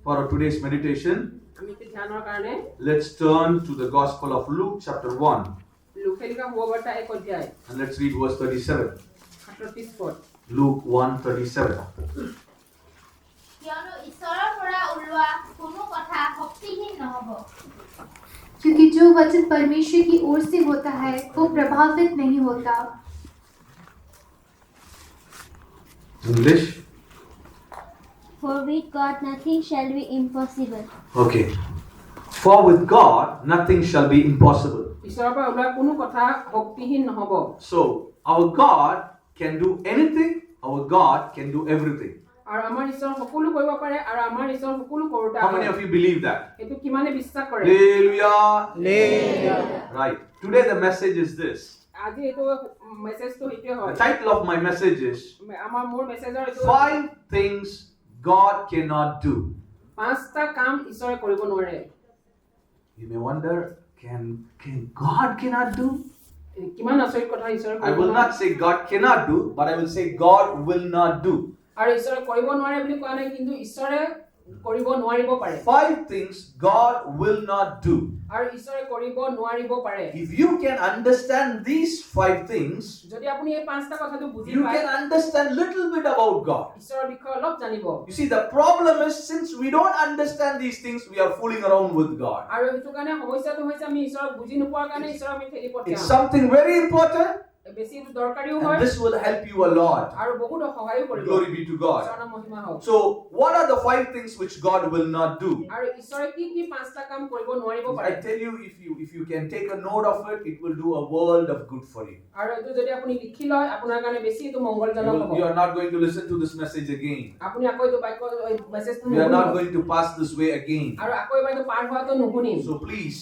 for our today's meditation, আমি ধ্যানৰ কাৰণে let's turn to the Gospel of Luke chapter 1 লোকে লিখা সুবাৰ্তা 1 অধ্যায় and let's read verse 37. 38 পদ Luke 1:37. কিয়নো ঈশ্বৰৰ পৰা ওলোৱা কোনো কথা শক্তিহীন নহব क्योंकि जो वचन परमेश्वर की ओर से होता है वो प्रभावित नहीं होता। English? For with God nothing shall be impossible. Okay. For with God nothing shall be impossible. ঈশ্বৰৰ পৰা ওলোৱা কোনো কথা শক্তিহীন নহব So our God can do anything, our God can do everything. আৰু আমাৰ ঈশ্বৰ সকলো কৰিব পাৰে আৰু আমাৰ ঈশ্বৰ সকলো কৰোঁতা How many of you believe that? এটো কিমানে বিশ্বাস কৰে Hallelujah! Right. Today the message is this. আজি এটো মেছেজটো হেইটোৱে The হয় title of my message is আমাৰ মোৰ মেছেজৰ এটো 5 things God cannot do. পাঁচটা কাম ঈশ্বৰে কৰিব নোৱাৰে You may wonder, can God cannot do? কিমান আচৰিত কথা ঈশ্বৰে I কৰিব will নোৱাৰে not say God cannot do, but I will say God will not do. আৰু ঈশ্বৰে কৰিব নোৱাৰে বুলি কোৱা নাই কিন্তু ঈশ্বৰে কৰিব নোৱাৰিব পাৰে 5 things God will not do. আৰু ঈশ্বৰে কৰিব নোৱাৰিব পাৰে If you can understand these 5 things, যদি আপুনি এই পাঁচটা কথাটো বুজি you পায় can understand little bit about God. ঈশ্বৰৰ বিষয়ে অলপ জানিব You see, the problem is since we don't understand these things, we are fooling around with God. আৰু সেইটো কাৰণে সমস্যাটো হৈছে আমি ঈশ্বৰক বুজি নোপোৱাৰ কাৰণে ঈশ্বৰক আমি ঠেলি It's পঠিয়াও something very important, বেছি দৰকাৰীও and হয় this will help you a lot. আৰু বহুত সহায়ো কৰিব Glory be to God. ঈশ্বৰৰ নাম মহিমা হওক So, what are the 5 things which God will not do? আৰু ঈশ্বৰে কি কি পাঁচটা কাম কৰিব নোৱাৰিব I পাৰে tell you, if you can take a note of it, it will do a world of good for you. আৰু এইটো যদি আপুনি লিখি লয় আপোনাৰ কাৰণে বেছি এইটো মংগলজনক হ'ব You are not going to listen to this message again. আপুনি আকৌ এইটো বাক্য মেছেজটো We are not নুশুনিব going to pass this way again. আৰু আকৌ এবাৰ এইটো পাৰ হোৱাটো নুশুনিম So please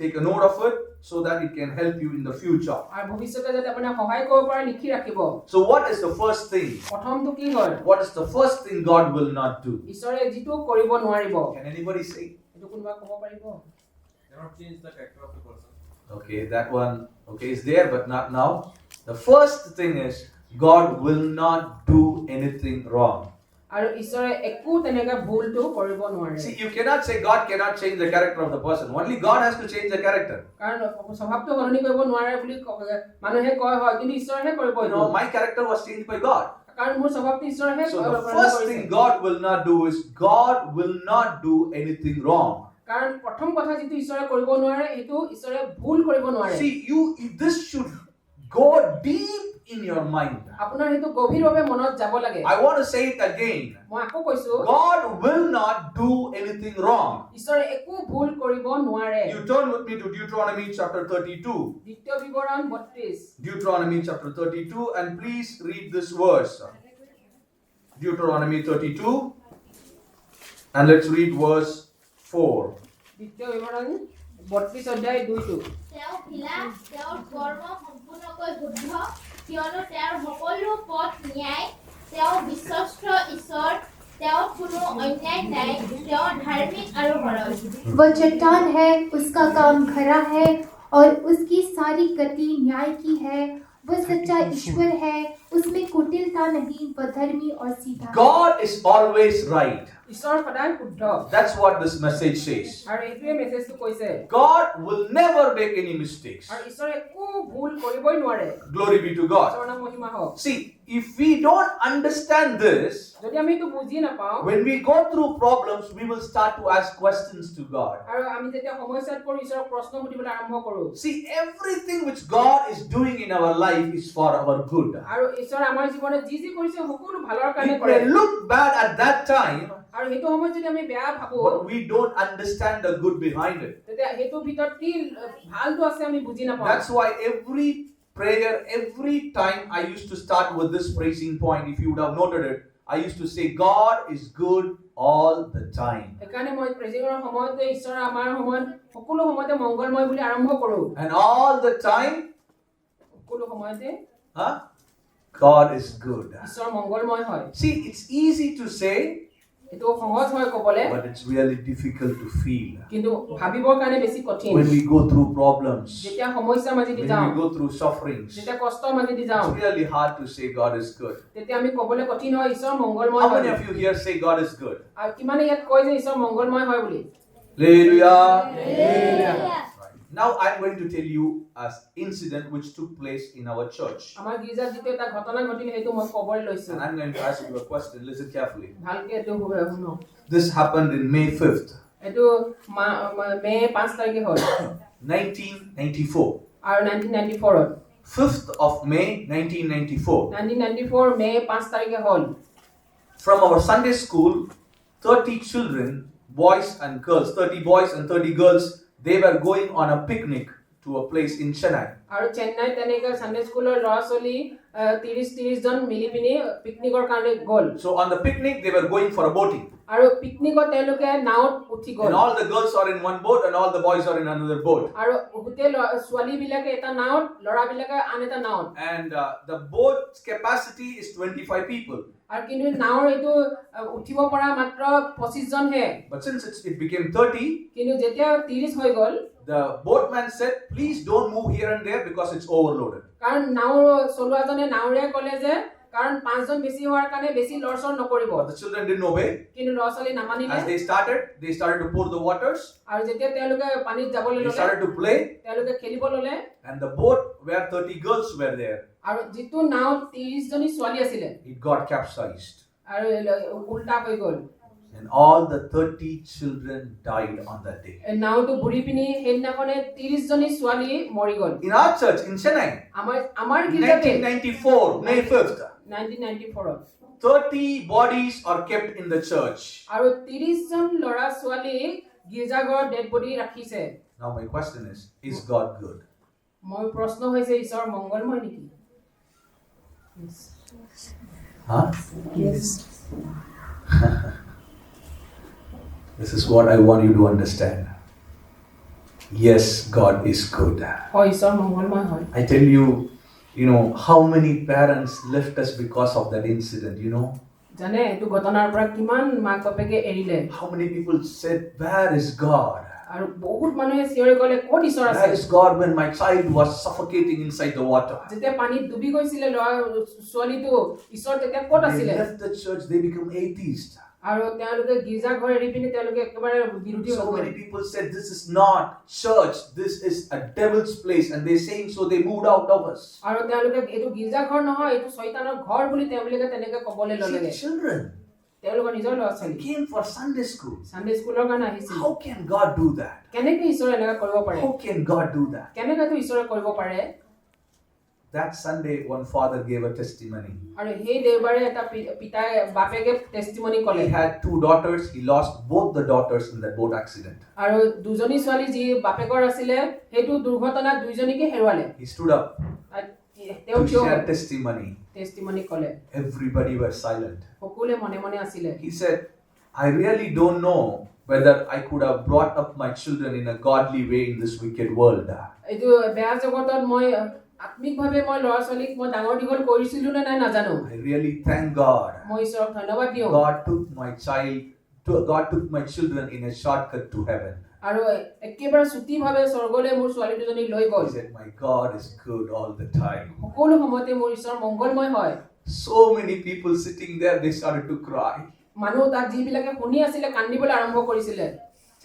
take a note of it so that it can help you in the future. আৰু ভৱিষ্যতে যাতে আপুনি সহায় কৰিব পাৰে লিখি ৰাখিব So what is the first thing? প্ৰথমটো কি হয় What is the first thing God will not do? ঈশ্বৰে যিটো কৰিব নোৱাৰিব Can anybody say? এইটো কোনোবা ক'ব পাৰিব Cannot change the character of the person. Okay, that one is there but not now. The first thing is God will not do anything wrong. আৰু ঈশ্বৰে একো তেনেকা ভুলটো কৰিব নোৱাৰে See, you cannot say God cannot change the character of the person. Only God has to change the character. কাৰণ স্বভাৱটো সলনি কৰিব নোৱাৰে বুলি মানুহে কয় হয় কিন্তু ঈশ্বৰহে কৰিব You এইটো know, my character was changed by God. কাৰণ মোৰ স্বভাৱটো ঈশ্বৰহে So the first thing God will not do is God will not do anything wrong. কাৰণ প্ৰথম কথা যিটো ঈশ্বৰে কৰিব নোৱাৰে এইটো ঈশ্বৰে ভুল কৰিব নোৱাৰে See, this should go deep in your mind. আপোনাৰ সেইটো গভীৰভাৱে মনত যাব লাগে I want to say it again. মই আকৌ কৈছো God will not do anything wrong. ঈশ্বৰে একো ভুল কৰিব নোৱাৰে You turn with me to Deuteronomy chapter 32. দ্বিতীয় বিৱৰণ 32 Deuteronomy chapter 32, and please read this verse. Deuteronomy 32, and let's read verse 4. দ্বিতীয় বিৱৰণ 32 অধ্যায় 2টো তেওঁ ভিলা তেওঁৰ কৰ্ম সম্পূৰ্ণকৈ শুদ্ধ কিয়নো তেওঁৰ সকলো পথ ন্যায় তেওঁ বিশ্বস্ত ঈশ্বৰ তেওঁৰ কোনো অন্যায় নাই তেওঁ ধাৰ্মিক আৰু সৰল वह चट्टान है, उसका काम खरा है और उसकी सारी गति न्याय की है। वह सच्चा ईश्वर है, उसमें कुटिलता नहीं, वह धर्मी और सीधा है। God is always right. ঈশ্বৰ সদায় শুদ্ধ That's what this message says. আৰু এইটোৱে মেছেজটো কৈছে God will never make any mistakes. আৰু ঈশ্বৰে একো ভুল কৰিবই নোৱাৰে Glory be to God. ঈশ্বৰৰ নাম মহিমা হওক See, if we don't understand this, যদি আমি এইটো বুজি নাপাওঁ when we go through problems, we will start to ask questions to God. আৰু আমি যেতিয়া সমস্যাত পৰি ঈশ্বৰক প্ৰশ্ন সুধিবলৈ আৰম্ভ কৰোঁ See, everything which God is doing in our life is for our good. আৰু ঈশ্বৰ আমাৰ জীৱনত যি যি কৰিছে সকলো ভালৰ কাৰণে It কৰে may look bad at that time, আৰু সেইটো সময়ত যদি আমি বেয়া ভাবো but we don't understand the good behind it. তেতিয়া সেইটো ভিতৰত কি ভালটো আছে আমি বুজি নাপাওঁ That's why every prayer, every time I used to start with this praising point. If you would have noted it, I used to say, God is good all the time. সেইকাৰণে মই প্ৰেজিঙৰ সময়তে ঈশ্বৰ আমাৰ সময়ত সকলো সময়তে মংগলময় বুলি আৰম্ভ কৰোঁ And all the time, সকলো সময়তে God is good. ঈশ্বৰ মংগলময় হয় See, it's easy to say, এটো সহজ হয় কবলে but it's really difficult to feel. কিন্তু ভাবিবৰ কাৰণে বেছি কঠিন When we go through problems, যেতিয়া সমস্যা মাজেদি when যাওঁ we go through sufferings, যেতিয়া কষ্টৰ মাজেদি যাওঁ it's really hard to say God is good. তেতিয়া আমি কবলে কঠিন হয় ঈশ্বৰ মংগলময় How হয় many of you here say God is good? আৰু কিমানে ইয়াত কয় যে ঈশ্বৰ মংগলময় হয় বুলি Hallelujah. Hallelujah. Right. Now I'm going to tell you an incident which took place in our church. আমাৰ গীৰ্জাত যিটো এটা ঘটনা ঘটিলে সেইটো মই কবলৈ লৈছো And I'm going to ask you a question. Listen carefully. ভালকে এইটো শুনো This happened in May 5th, এইটো মে 5 তাৰিখে হ'ল 1994. আৰু 1994 ত 5th of May 1994. 1994 মে 5 তাৰিখে হ'ল From our Sunday school, 30 children, boys and girls, 30 boys and 30 girls, they were going on a picnic to a place in Chennai. আৰু চেন্নাই তেনেকৈ সানডে স্কুলৰ ল'ৰা ছোৱালী 30 জন মিলি পিনি পিকনিকৰ কাৰণে গ'ল So on the picnic, they were going for a boating. আৰু পিকনিকত তেওঁলোকে নাওত উঠি গ'ল And all the girls are in one boat and all the boys are in another boat. আৰু গোটেই ছোৱালী বিলাকে এটা নাওত ল'ৰা বিলাকে আন এটা নাওত And the boat's capacity is 25 people. আৰু কিন্তু নাওৰ এইটো উঠিব পৰা মাত্ৰ 25 জন হে But since it became 30, কিন্তু যেতিয়া 30 হৈ গ'ল the boatman said, please don't move here and there because it's overloaded. কাৰণ নাওৰ চলোৱাজনে নাওৰে ক'লে যে কাৰণ 5 জন বেছি হোৱাৰ কাৰণে বেছি লৰচৰ নকৰিব But the children didn't obey. কিন্তু ল'ৰা ছোৱালী নামানিলে As they started to pour the waters. আৰু যেতিয়া তেওঁলোকে পানীত যাবলৈ They ল'লে started to play. তেওঁলোকে খেলিব ল'লে And the boat where 30 girls were there, আৰু যিটো নাও 30 জনী ছোৱালী আছিলে it got capsized. আৰু উল্টা হৈ গ'ল And all the 30 children died on that day. নাওটো বুৰি পিনি সেইদিনাখনে 30 জনী ছোৱালী মৰি গ'ল In our church in Chennai, আমাৰ গীৰ্জাতে 1994, May 5th, 1994 30 bodies are kept in the church. আৰু 30 জন ল'ৰা ছোৱালী গীৰ্জাঘৰত ডেড বডি ৰাখিছে Now my question is God good? মোৰ প্ৰশ্ন হৈছে ঈশ্বৰ মংগলময় নেকি Huh? This is what I want you to understand. Yes, God is good. হয় ঈশ্বৰ মংগলময় হয় I tell you, how many parents left us because of that incident, জানে এইটো ঘটনাৰ পৰা কিমান মাক বাপেকে এৰিলে How many people said, where is God? আৰু বহুত মানুহে চিঞৰি ক'লে ক'ত ঈশ্বৰ Where আছে is God when my child was suffocating inside the water? যেতিয়া পানীত ডুবি গৈছিলে ল'ৰা ছোৱালীটো ঈশ্বৰ তেতিয়া ক'ত They আছিলে left the church, they become atheists. আৰু তেওঁলোকে গীৰ্জাঘৰ এৰি পিনি তেওঁলোকে একেবাৰে বিৰোধী হৈ So goal many people said, this is not church, this is a devil's place. And they saying so, they moved out of us. আৰু তেওঁলোকে এইটো গীৰ্জাঘৰ নহয় এইটো শয়তানৰ ঘৰ বুলি তেওঁলোকে তেনেকে ক'বলৈ See, ল'লে children তেওঁলোকৰ নিজৰ ল'ৰা ছোৱালী came for Sunday school. Sunday স্কুলৰ কাৰণে আহিছিল How can God do that? কেনেকে ঈশ্বৰে এনেকা কৰিব পাৰে How can God do that? কেনেকৈ ঈশ্বৰে কৰিব পাৰে That Sunday, one father gave a testimony. আৰু সেই দেওবাৰে এটা পিতাই বাপেকে টেষ্টিমনি ক'লে He had 2 daughters. He lost both the daughters in that boat accident. আৰু দুজনী ছোৱালী যি বাপেকৰ আছিলে সেইটো দুৰ্ঘটনাত দুইজনীকে হেৰুৱালে He stood up তেওঁ to কিয় share testimony. টেষ্টিমনি ক'লে Everybody were silent. সকলোৱে মনে মনে আছিলে He said, I really don't know whether I could have brought up my children in a godly way in this wicked world. এইটো বেয়া জগতত মই আত্মিকভাৱে মই ল'ৰা ছোৱালীক মই ডাঙৰ দীঘল কৰিছিলো নে নাই নাজানো I really thank God. মই ঈশ্বৰক ধন্যবাদ দিওঁ God took my children in a shortcut to heaven. আৰু একেবাৰে চুটিভাৱে স্বৰ্গলৈ মোৰ ছোৱালী দুজনীক লৈ গ'ল He said, my God is good all the time. সকলো সময়তে মোৰ ঈশ্বৰ মংগলময় হয় So many people sitting there, they started to cry. মানুহ তাত যিবিলাকে শুনি আছিলে কান্দিবলৈ আৰম্ভ কৰিছিলে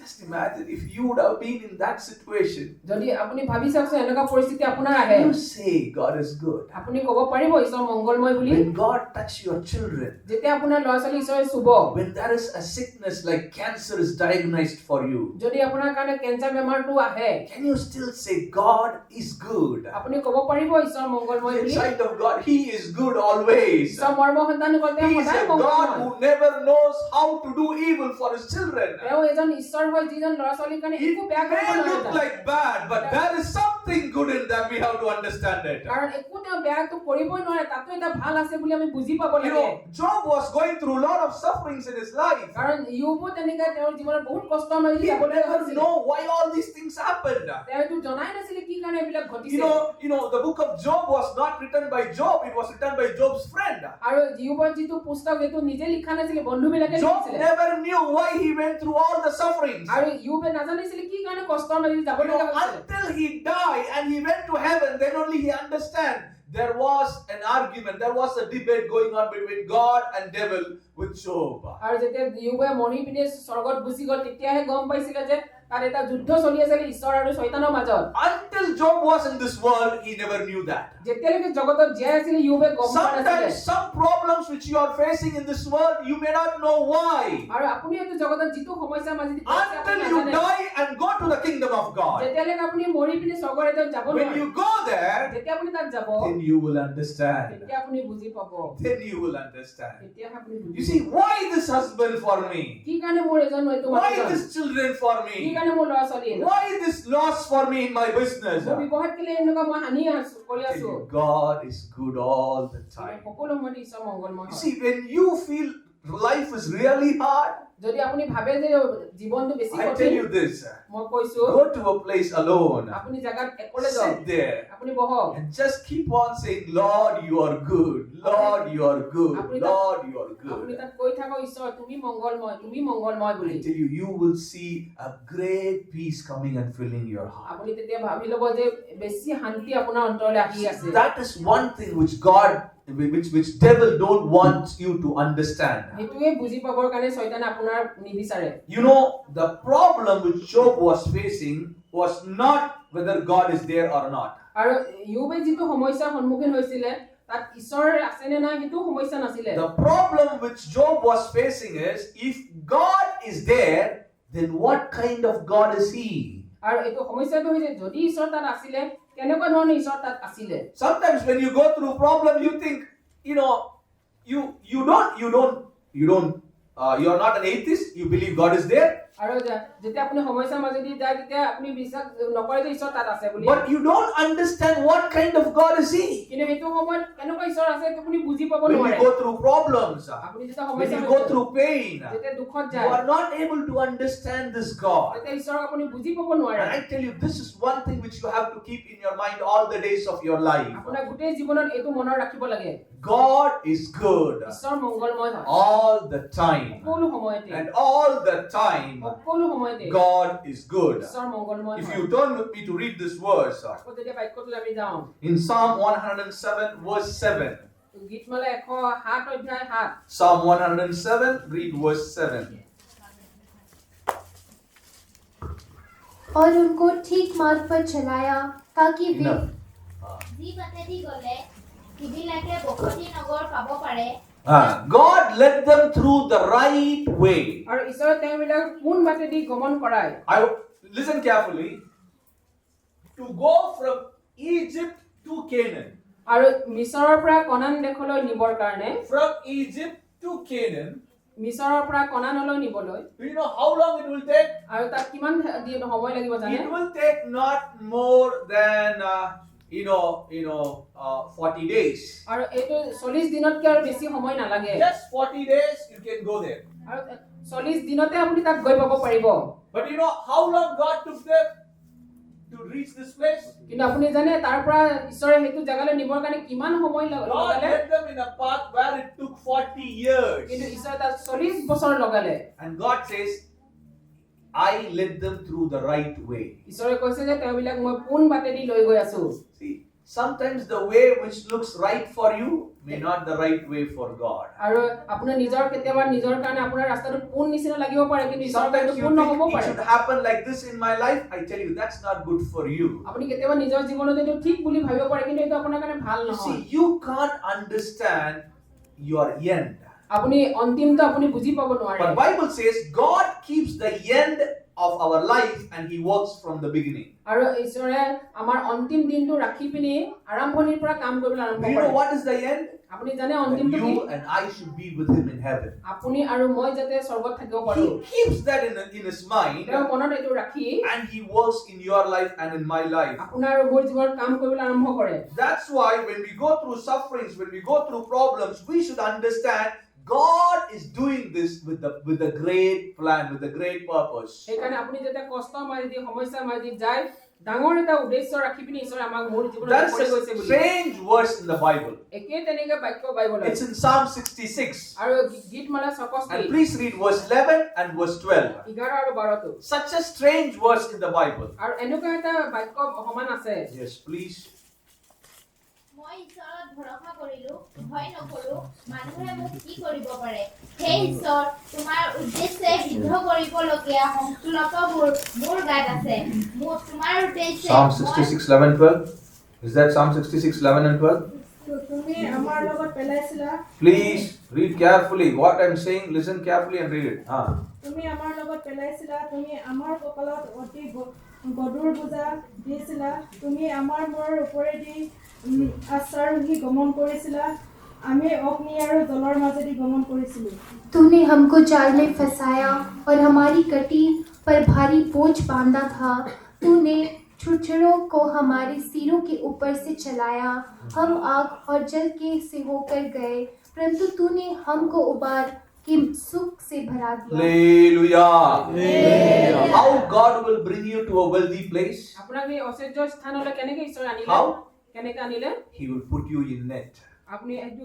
Just imagine if you would have been in that situation. যদি আপুনি ভাবি চাওকচোন এনেকুৱা পৰিস্থিতি আপোনাৰ আহে You say God is good. আপুনি ক'ব পাৰিব ঈশ্বৰ মংগলময় বুলি When God touch your children, যেতিয়া আপোনাৰ ল'ৰা ছোৱালী ঈশ্বৰে চুব when there is a sickness like cancer is diagnosed for you, যদি আপোনাৰ কাৰণে কেঞ্চাৰ বেমাৰটো আহে can you still say God is good? আপুনি ক'ব পাৰিব ঈশ্বৰ মংগলময় The bully child of God, He is good always. ঈশ্বৰ মৰ্ম সন্তান কল তেওঁ He is সদায় a God মংগলময় who never knows how to do evil for His children. তেওঁ এজন ঈশ্বৰ ঈশ্বৰ হৈ যিজন ল'ৰা ছোৱালীৰ কাৰণে It একো বেয়া কৰিব may নোৱাৰে look তাত। like bad, but there is something good in that. We have to understand it. কাৰণ একো তেওঁ বেয়াটো কৰিবই নোৱাৰে, তাতো এটা ভাল আছে বুলি আমি বুজি পাব You লাগে। know, Job was going through a lot of sufferings in his life. কাৰণ ইয়ুবো তেনেকৈ তেওঁৰ জীৱনত বহুত কষ্টৰ মাজেদি He যাবলগীয়া never হৈছিল। know why all these things happened. তেওঁ এইটো জনাই নাছিলে কি কাৰণে এইবিলাক ঘটিছে। You know, the book of Job was not written by Job; it was written by Job's friend. আৰু ইয়ুবৰ যিটো পুস্তক এইটো নিজে লিখা নাছিলে, বন্ধুবিলাকে Job লিখিছিলে। never knew why he went through all the sufferings. আৰু ইয়ুবে নাজানিছিলে কি কাৰণে কষ্টৰ মাজেদি You know, যাবলগীয়া হৈছিলে। until he died and he went to heaven, then only he understand there was an argument, there was a debate going on between God and devil with Job. আৰু যেতিয়া ইয়ুবে মৰি পিনে স্বৰ্গত গুচি গ'ল, তেতিয়াহে গম পাইছিলে যে তাত এটা যুদ্ধ চলি আছিল ঈশ্বৰ আৰু শয়তানৰ মাজত। Until Job was in this world, he never knew that. যেতিয়ালৈকে জগতত জীয়াই আছিল ইয়ুবে গম পোৱা নাছিলে। Sometimes some problems which you are facing in this world, you may not know why. আৰু আপুনি এইটো জগতত যিটো সমস্যাৰ মাজেদি পৰিছে আপুনি Until you নাজানে। die and go to the kingdom of God. যেতিয়ালৈকে আপুনি মৰি পিনে স্বৰ্গৰ ৰাজ্যত যাব When নোৱাৰে, you go there, যেতিয়া আপুনি তাত যাব, then you will understand. তেতিয়া আপুনি বুজি পাব। Then you will understand. তেতিয়াহে আপুনি বুজি You see, why this husband for me? কি কাৰণে মোৰ এজন এইটো Why মানুহজন? this children for কি me? কাৰণে মোৰ ল'ৰা ছোৱালী এজন? Why this loss for me in my business? মোৰ ব্যৱসায়ত কেলে এনেকুৱা মই হানি কৰি Tell আছো? you, God is good all the time. সকলো সময়তে ঈশ্বৰ মংগলময় You হয়। see, when you feel life is really hard, যদি আপুনি ভাবে যে জীৱনটো বেছি I tell কঠিন, you this, মই কৈছো go to a place alone, আপুনি জাগাত একলে যাওক, sit there, আপুনি বহক, and just keep on saying, Lord, you are good, Lord, you are good, Lord, you are আপুনি good. তাত কৈ থাকক ঈশ্বৰ তুমি মংগলময়, তুমি মংগলময় বুলি। I tell you, you will see a great peace coming and filling your heart. আপুনি তেতিয়া ভাবি ল'ব যে বেছি শান্তি আপোনাৰ অন্তৰলৈ আহি আছে। That is one thing which which devil don't want you to understand. সেইটোৱে বুজি পাবৰ কাৰণে শয়তানে আপোনাৰ নিবিচাৰে। You know, the problem which Job was facing was not whether God is there or not. আৰু ইয়ুবে যিটো সমস্যাৰ সন্মুখীন হৈছিলে তাত ঈশ্বৰ আছে নে নাই সেইটো সমস্যা নাছিলে। The problem which Job was facing is, if God is there, then what kind of God is he? আৰু এইটো সমস্যাটো হৈছে যদি ঈশ্বৰ তাত আছিলে কেনেকুৱা ধৰণৰ ঈশ্বৰ তাত আছিলে। Sometimes when you go through problem, you think, you know, you are not an atheist, you believe God is there, আৰু যেতিয়া আপুনি সমস্যাৰ মাজেদি যায় তেতিয়া আপুনি বিশ্বাস নকৰে যে ঈশ্বৰ তাত আছে বুলি। but you don't understand what kind of God is he. কিন্তু সেইটো সময়ত কেনেকুৱা ঈশ্বৰ আছে সেইটো আপুনি বুজি পাব When নোৱাৰে। you go through problems, আপুনি যেতিয়া when সমস্যা you go through pain, যেতিয়া দুখত you যায় are not able to understand this God. তেতিয়া ঈশ্বৰক আপুনি বুজি পাব নোৱাৰে। And I tell you, this is one thing which you have to keep in your mind all the days of your life. আপোনাৰ গোটেই জীৱনত এইটো মনত ৰাখিব লাগে God is good ঈশ্বৰ মংগলময় হয় all the time. সকলো সময়তে। And all the time, সকলো সময়তে God is good. ঈশ্বৰ মংগলময় If হয়। you turn with me to read this verse, আকৌ যেতিয়া বাক্যটোলৈ আমি যাওঁ in Psalm 107, verse 7. গীতমালা 107 অধ্যায় 7। Psalm 107, read verse 7. और उनको ठीक मार्ग पर चलाया ताकि वे Enough. যি বাটেদি গ'লে সিবিলাকে বসতি নগৰ পাব পাৰে। God led them through the right way. আৰু ঈশ্বৰে তেওঁবিলাক কোন বাটেদি গমন কৰায়। Listen carefully. To go from Egypt to Canaan. আৰু মিছৰৰ পৰা কনান দেশলৈ নিবৰ কাৰণে From Egypt to Canaan. মিছৰৰ পৰা কনানলৈ নিবলৈ Do you know how long it will take? আৰু তাত কিমান সময় লাগিব জানে? It will take not more than 40 days. আৰু এইটো 40 দিনতকৈ আৰু বেছি সময় নালাগে। Just 40 days you can go there. আৰু 40 দিনতে আপুনি তাত গৈ পাব পাৰিব। But you know how long God took them to reach this place? কিন্তু আপুনি জানে তাৰ পৰা ঈশ্বৰে সেইটো জাগালৈ নিবৰ কাৰণে কিমান সময় God লগালে? led them in a path where it took 40 years. কিন্তু ঈশ্বৰে তাত 40 বছৰ লগালে। And God says, I led them through the right way. ঈশ্বৰে কৈছে যে তেওঁবিলাক মই কোন বাটেদি লৈ গৈ আছো। See, sometimes the way which looks right for you may not the right way for God. আৰু আপোনাৰ নিজৰ কেতিয়াবা নিজৰ কাৰণে আপোনাৰ ৰাস্তাটো কোন নিচিনা লাগিব পাৰে কিন্তু ঈশ্বৰৰ কাৰণে Sometimes you কোন নহব think it পাৰে। should happen like this in my life. I tell you, that's not good for you. আপুনি কেতিয়াবা নিজৰ জীৱনত এইটো ঠিক বুলি ভাবিব পাৰে কিন্তু এইটো আপোনাৰ কাৰণে ভাল You নহয়। see, you can't understand your end. আপুনি অন্তিমটো আপুনি বুজি পাব নোৱাৰে। But Bible says God keeps the end of our life and he works from the beginning. আৰু ঈশ্বৰে আমাৰ অন্তিম দিনটো ৰাখি পিনি আৰম্ভণিৰ পৰা কাম কৰিবলৈ আৰম্ভ Do you know কৰে। what is the end? আপুনি জানে that অন্তিমটো কি you and I should be with him in heaven. আপুনি আৰু মই যাতে স্বৰ্গত থাকিব পাৰো He keeps that in his mind, তেওঁ মনত এইটো ৰাখি and he works in your life and in my life. আপোনাৰ আৰু মোৰ জীৱনত কাম কৰিবলৈ আৰম্ভ কৰে That's why when we go through sufferings, when we go through problems, we should understand God is doing this with a great plan, with a great purpose. সেইকাৰণে আপুনি যেতিয়া কষ্ট মাজেদি সমস্যা মাজেদি যায় ডাঙৰ এটা উদ্দেশ্য ৰাখি পিনি ঈশ্বৰে আমাক মোৰ জীৱনত That's কৰি গৈছে a bully strange verse in the Bible. একে তেনেকে বাক্য বাইবলত It's in Psalm 66. আৰু গীতমালা 66 And please read verse 11 and verse 12. 11 আৰু 12 টো Such a strange verse in the Bible. আৰু এনেকুৱা এটা বাক্য সমান আছে Yes, please. মই ঈশ্বৰত ভৰসা কৰিলো ভয় নকৰো মানুহে মোক কি কৰিব পাৰে হে ঈশ্বৰ তোমাৰ উদ্দেশ্যে সিদ্ধ কৰিবলগীয়া সংকল্পবোৰ মোৰ গাত আছে মোৰ তোমাৰ উদ্দেশ্যে Psalm 66, 11, 12. Is that Psalm 66, 11 and 12? তুমি আমাৰ লগত পেলাইছিলা Please read carefully. What I'm saying, listen carefully and read it. তুমি আমাৰ লগত পেলাইছিলা তুমি আমাৰ কপালত অতি গধুৰ বোজা দিছিলা তুমি আমাৰ মূৰৰ ওপৰেদি আশ্বাৰোহী গমন কৰিছিলা আমি অগ্নি আৰু জলৰ মাজেদি গমন কৰিছিলো तूने हमको जाल में फंसाया और हमारी कटी पर भारी बोझ बांधा था तूने छुरछुरों को हमारे सिरों के ऊपर से चलाया हम आग और जल के से होकर गए परंतु तूने हमको उबार के सुख से भरा दिया Hallelujah. How God will bring you to a wealthy place? আপোনাক এই অচেৰ্য স্থানলৈ কেনেকে ঈশ্বৰে আনিলে How? কেনেকে আনিলে He will put you in net. আপুনি এইটো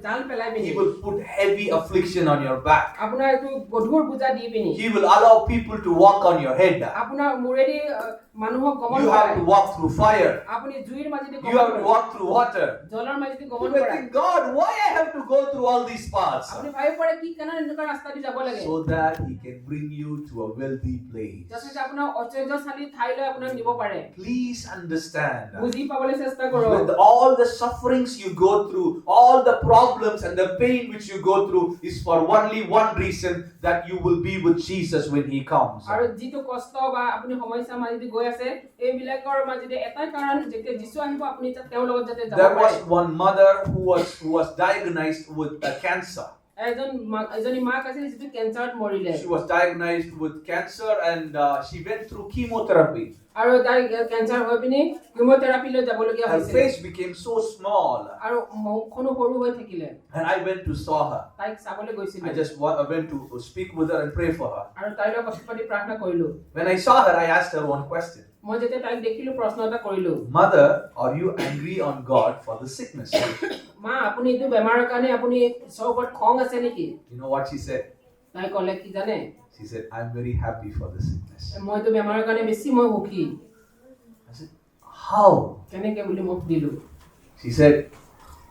জাল পেলাই পিনি He will put heavy affliction on your back. আপোনাৰ এইটো গধুৰ বোজা দি পিনি He will allow people to walk on your head. আপোনাৰ মূৰেদি মানুহক গমন You have to কৰায় walk through fire. আপুনি জুইৰ মাজেদি You গমন have to কৰায় walk through water. জলৰ মাজেদি You গমন may কৰায় think, God, why I have to go through all these paths? আপুনি ভাবিব পাৰে কি কাৰণে এনেকুৱা ৰাস্তা দি যাব লাগে So that He can bring you to a wealthy place. যাতে আপোনাৰ অচেৰ্যশালী ঠাইলৈ আপোনাক নিব পাৰে Please understand. বুজি পাবলৈ চেষ্টা কৰক With all the sufferings you go through, all the problems and the pain which you go through is for only one reason, that you will be with Jesus when He comes. আৰু যিটো কষ্ট বা আপুনি সমস্যা মাজেদি গৈ আছে এইবিলাকৰ মাজেদি এটাই কাৰণ যেতিয়া যীশু আহিব আপুনি তেওঁৰ লগত যাতে যাব There পাৰে was one mother who was diagnosed with a cancer. এজনী মাক আছিল যিটো কেঞ্চাৰত মৰিলে She was diagnosed with cancer and she went through chemotherapy. আৰু তাই কেঞ্চাৰ হৈ পিনি কিমোথেৰাপিলৈ যাবলগীয়া Her হৈছিল face became so small, আৰু মুখখনো সৰু হৈ থাকিলে and I went to saw her. তাইক চাবলৈ গৈছিল I just went to speak with her and pray for her. আৰু তাইৰ লগত কথা পাতি প্ৰাৰ্থনা কৰিলো When I saw her, I asked her one question. মই যেতিয়া তাইক দেখিলো প্ৰশ্ন এটা কৰিলো Mother, are you angry on God for the sickness? মা আপুনি এইটো বেমাৰৰ কাৰণে আপুনি ঈশ্বৰৰ ওপৰত খং আছে নেকি You know what she said? তাই ক'লে কি জানে She said, I'm very happy for the sickness. মইতো বেমাৰৰ কাৰণে বেছি মই সুখী I said, how? কেনেকে বুলি মই সুধিলো She said,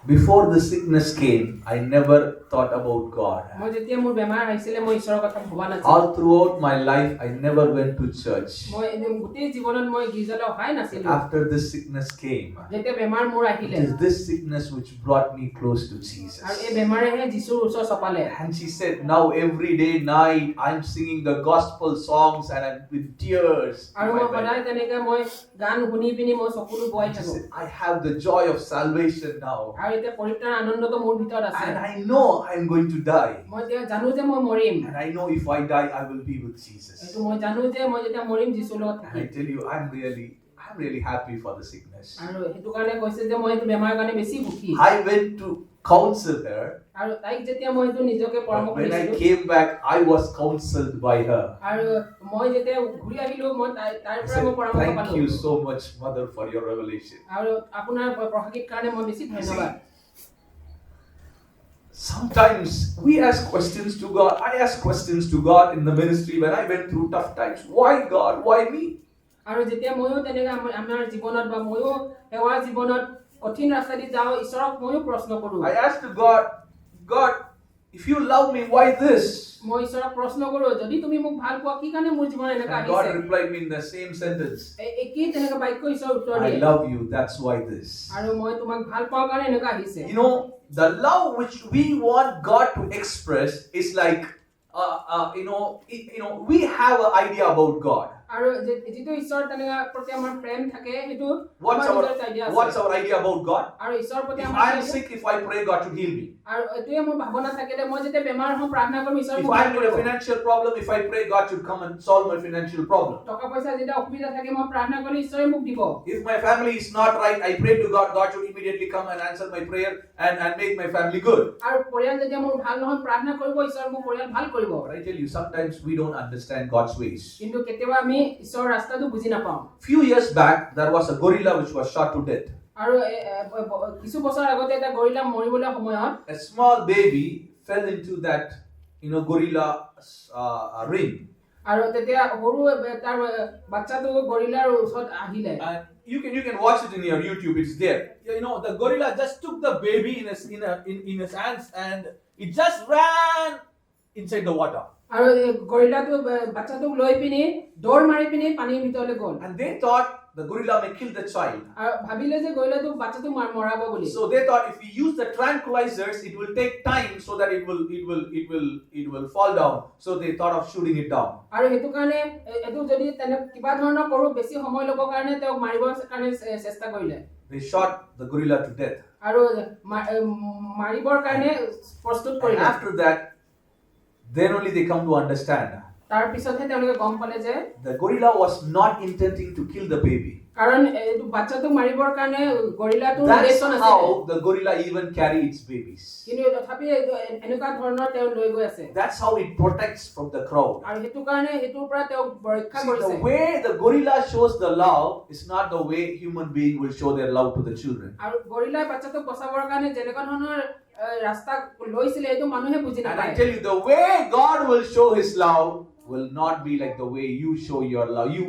before the sickness came, I never thought about God. মই যেতিয়া মোৰ বেমাৰ আহিছিলে মই ঈশ্বৰৰ কথা ভবা নাছিলো All throughout my life, I never went to church. মই গোটেই জীৱনত মই গীৰ্জালৈ অহাই নাছিলো After this sickness came, যেতিয়া বেমাৰ মোৰ it আহিলে is this sickness which brought me close to আৰু Jesus. এই বেমাৰেহে যীশুৰ ওচৰ চপালে And she said, now every day, night, I'm singing the gospel songs and I'm with tears. আৰু in মই my bed. সদায় তেনেকে মই গান শুনি পিনি মই চকুলো বৈ She থাকো said, I have the joy of salvation now. আৰু এতিয়া পৰিত্ৰাণ আনন্দটো মোৰ ভিতৰত আছে And I know I'm going to die. মই এতিয়া জানো যে মই মৰিম And I know if I die, I will be with Jesus. এইটো মই জানো যে মই যেতিয়া মৰিম যীশুৰ লগত And I থাকিম tell you, I'm really happy for the sickness. আৰু সেইটো কাৰণে কৈছে যে মই এইটো বেমাৰৰ কাৰণে বেছি সুখী I went to counsel her. আৰু তাইক যেতিয়া মই এইটো নিজকে পৰামৰ্শ But when I দিছিলো came back, I was counseled by her. আৰু মই যেতিয়া ঘূৰি আহিলো মই তাইৰ I পৰা said, মই পৰামৰ্শ thank পালো you so much, Mother, for your revelation. আৰু আপোনাৰ প্ৰশাসিত কাৰণে মই বেছি ধন্যবাদ Sometimes we ask questions to God. I ask questions to God in the ministry when I went through tough times. Why God? Why me? আৰু যেতিয়া ময়ো তেনেকে আমাৰ জীৱনত বা ময়ো সেৱাৰ জীৱনত কঠিন ৰাস্তা দি যাওঁ ঈশ্বৰক ময়ো প্ৰশ্ন কৰো I asked to God, God, if you love me, why this? মই ঈশ্বৰক প্ৰশ্ন কৰো যদি তুমি মোক ভাল পোৱা কি কাৰণে মোৰ জীৱন এনেকা And God আহিছে replied me in the same sentence. একেই তেনেকে বাক্য ঈশ্বৰ উত্তৰ I দিয়ে love you, that's why this. আৰু মই তোমাক ভাল পাওঁ কাৰণে এনেকা আহিছে You know, the love which we want God to express is like, we have an idea about God. আৰু যিটো ঈশ্বৰৰ তেনেকা প্ৰতি আমাৰ প্ৰেম থাকে সেইটো What's আমাৰ নিজৰ idea আছে। our idea about God? আৰু ঈশ্বৰৰ প্ৰতি If আমাৰ I am sick, if I pray, God should heal me. আৰু এটোৱে মোৰ ভাৱনা থাকে যে মই যেতিয়া বেমাৰ হওঁ প্ৰাৰ্থনা কৰিম ঈশ্বৰ If মোক I ভাল am in a কৰিব। financial problem, if I pray, God should come and solve my financial problem. টকা পইচা যেতিয়া অসুবিধা থাকে মই প্ৰাৰ্থনা কৰিলে ঈশ্বৰে মোক দিব। If my family is not right, I pray to God, God should immediately come and answer my prayer and make my family good. আৰু পৰিয়াল যেতিয়া মোৰ ভাল নহয় প্ৰাৰ্থনা কৰিব ঈশ্বৰ মোৰ পৰিয়াল ভাল কৰিব। But I tell you, sometimes we don't understand God's ways. কিন্তু কেতিয়াবা আমি ঈশ্বৰৰ ৰাস্তাটো বুজি নাপাওঁ। Few years back, there was a gorilla which was shot to death. আৰু কিছু বছৰ আগতে এটা গৰিলা মৰিবলৈ সময়ত A small baby fell into that, gorilla's ring. আৰু তেতিয়া সৰু তাৰ বাচ্চাটো গৰিলাৰ ওচৰত আহিলে। And you can watch it in your YouTube. It's there. The gorilla just took the baby in his hands and it just ran inside the water. আৰু গৰিলাটো বাচ্চাটোক লৈ পিনি দৌৰ মাৰি পিনি পানীৰ ভিতৰলৈ গ'ল। And they thought the gorilla may kill the child. আৰু ভাবিলে যে গৰিলাটো বাচ্চাটো মৰাব বুলি। So they thought if we use the tranquilizers, it will take time so that it will fall down. So they thought of shooting it down. আৰু হেতু কাৰণে এটো যদি তেনে কিবা ধৰণৰ কৰো বেছি সময় ল'ব কাৰণে তেওঁক মাৰিবৰ কাৰণে চেষ্টা কৰিলে। They shot the gorilla to death. আৰু মাৰিবৰ কাৰণে প্ৰস্তুত And কৰিলে। after that, then only they come to understand. তাৰ পিছতহে তেওঁলোকে গম পালে যে The gorilla was not intending to kill the baby. কাৰণ এইটো বাচ্চাটোক মাৰিবৰ কাৰণে গৰিলাটোৰ That's উদ্দেশ্য নাছিল। how the gorilla even carry its babies. কিন্তু তথাপি এনেকুৱা ধৰণৰ তেওঁ লৈ গৈ আছে। That's how it protects from the crowd. আৰু হেতু কাৰণে হেতুৰ পৰা তেওঁ ৰক্ষা See, কৰিছে। the way the gorilla shows the love is not the way human being will show their love to the children. আৰু গৰিলাই বাচ্চাটোক বচাবৰ কাৰণে যেনেকুৱা ধৰণৰ ৰাস্তা লৈছিলে এইটো মানুহে বুজি And I নাপায়। tell you, the way God will show His love will not be like the way you show your love. You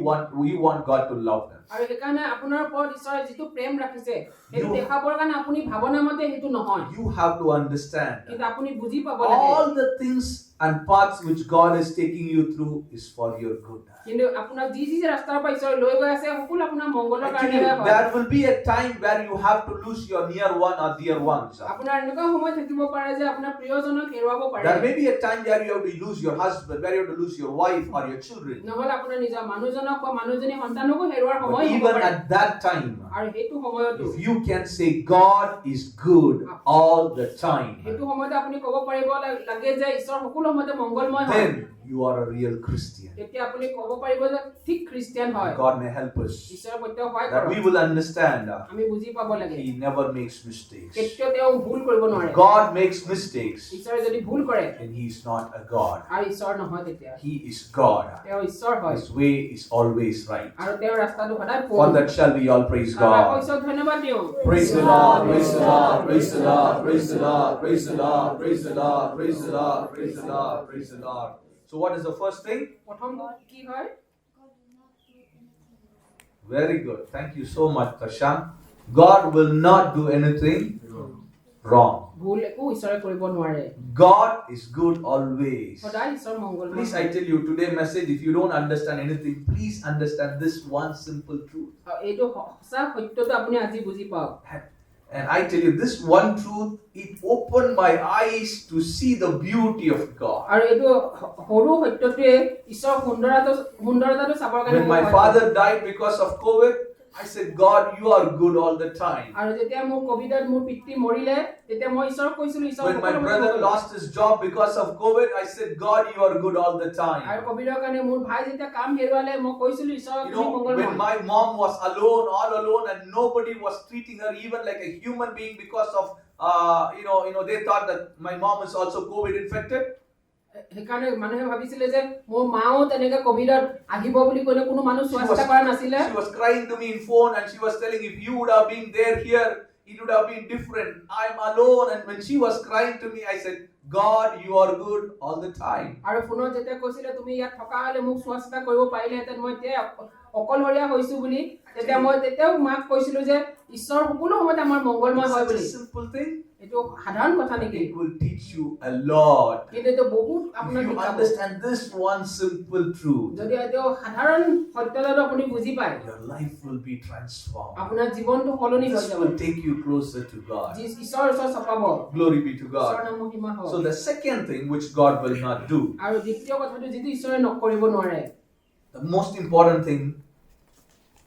want God to love them. আৰু সেইকাৰণে আপোনাৰ ওপৰত ঈশ্বৰে যিটো প্ৰেম ৰাখিছে সেইটো You- দেখাবৰ কাৰণে আপুনি ভাৱনা মতে সেইটো নহয়। You have to understand কিন্তু আপুনি বুজি পাব লাগে। all the things and paths which God is taking you through is for your good. কিন্তু আপোনাক যি ৰাস্তাৰ পৰা ঈশ্বৰে লৈ গৈ আছে সকলো আপোনাৰ মংগলৰ I tell কাৰণে you, হয়। there will be a time where you have to lose your near one or dear ones. আপোনাৰ এনেকুৱা সময় থাকিব পাৰে যে আপোনাৰ প্ৰিয়জনক হেৰুৱাব পাৰে। There may be a time where you have to lose your husband, where you have to lose your wife or your children. নহলে আপোনাৰ নিজৰ মানুহজনক বা মানুহজনী সন্তানকো হেৰুৱাৰ But সময় হ'ব even পাৰে। at that time, আৰু সেইটো সময়তো if you can say God is good all the time, সেইটো সময়তে আপুনি ক'ব পাৰিব লাগে যে ঈশ্বৰ সকলো সময়তে মংগলময় হয়। then you are a real Christian. তেতিয়া আপুনি ক'ব পাৰিব যে ঠিক খ্ৰীষ্টিয়ান হয়। God may help us ঈশ্বৰৰ সৈতে সহায় that we কৰক। will understand আমি বুজি পাব লাগে He never makes mistakes. কেতিয়াও তেওঁ ভুল কৰিব নোৱাৰে। God makes mistakes ঈশ্বৰে যদি ভুল কৰে and He is not a God. আৰু ঈশ্বৰ নহয় তেতিয়া He is God. তেওঁ ঈশ্বৰ হয় His way is always right. আৰু তেওঁৰ ৰাস্তাটো সদায় For that shall we all praise God. ঈশ্বৰক ধন্যবাদ দিওঁ। Praise the Lord, praise the Lord, praise the Lord, praise the Lord, praise the Lord, praise the Lord, praise the Lord, praise the Lord, praise the Lord. So what is the first thing? প্ৰথমটো কি হয়? Very good. Thank you so much, Tasham. God will not do anything wrong. ভুল একো ঈশ্বৰে কৰিব নোৱাৰে। God is good always. সদায় ঈশ্বৰ মংগলময়। Please, I tell you today message, if you don't understand anything, please understand this one simple truth. এইটো সঁচা সত্যটো আপুনি আজি বুজি পাওক। And I tell you this one truth, it opened my eyes to see the beauty of God. আৰু এইটো সৰু সত্যটোৱে ঈশ্বৰৰ সুন্দৰতাটো চাবৰ কাৰণে When my father died because of COVID, I said, God, you are good all the time. আৰু যেতিয়া মোৰ কোভিডত মোৰ পিতৃ মৰিলে তেতিয়া মই ঈশ্বৰক কৈছিলো ঈশ্বৰ When my brother lost his job because of COVID, I said, God, you are good all the আৰু time. কোভিডৰ কাৰণে মোৰ ভাই যেতিয়া কাম হেৰুৱালে মই কৈছিলো ঈশ্বৰক You তুমি know, মংগলময়। when my mom was alone, all alone, and nobody was treating her even like a human being because of, they thought that my mom is also COVID infected. সেইকাৰণে মানুহে ভাবিছিলে যে মোৰ মাও তেনেকৈ কোভিডত আহিব বুলি ক'লে কোনো মানুহ চোৱা চিতা কৰা নাছিলে। She was crying to me in phone and she was telling, if you would have been there here, it would have been different. I'm alone. And when she was crying to me, I said, God, you are good all the time. আৰু ফোনত যেতিয়া কৈছিলে তুমি ইয়াত থকা হলে মোক চোৱা চিতা কৰিব পাৰিলেহেঁতেন মই এতিয়া অকলশৰীয়া হৈছো বুলি তেতিয়া মই তেতিয়াও মাক কৈছিলো যে ঈশ্বৰ সকলো সময়তে আমাৰ মংগলময় হয় It's bully. a simple thing. এইটো সাধাৰণ কথা নেকি? It will teach you a lot. কিন্তু এইটো বহুত If আপোনাক you শিকাব। understand this one simple truth, যদি এইটো সাধাৰণ সত্যতাটো আপুনি বুজি পায় your life will be transformed. আপোনাৰ জীৱনটো সলনি হৈ This যাব। will take you closer to God. ঈশ্বৰৰ ওচৰত চপাব। Glory be to ঈশ্বৰৰ God. নাম মহিমা হওক। So the second thing which God will not do, আৰু দ্বিতীয় কথাটো যিটো ঈশ্বৰে নকৰিব নোৱাৰে the most important thing,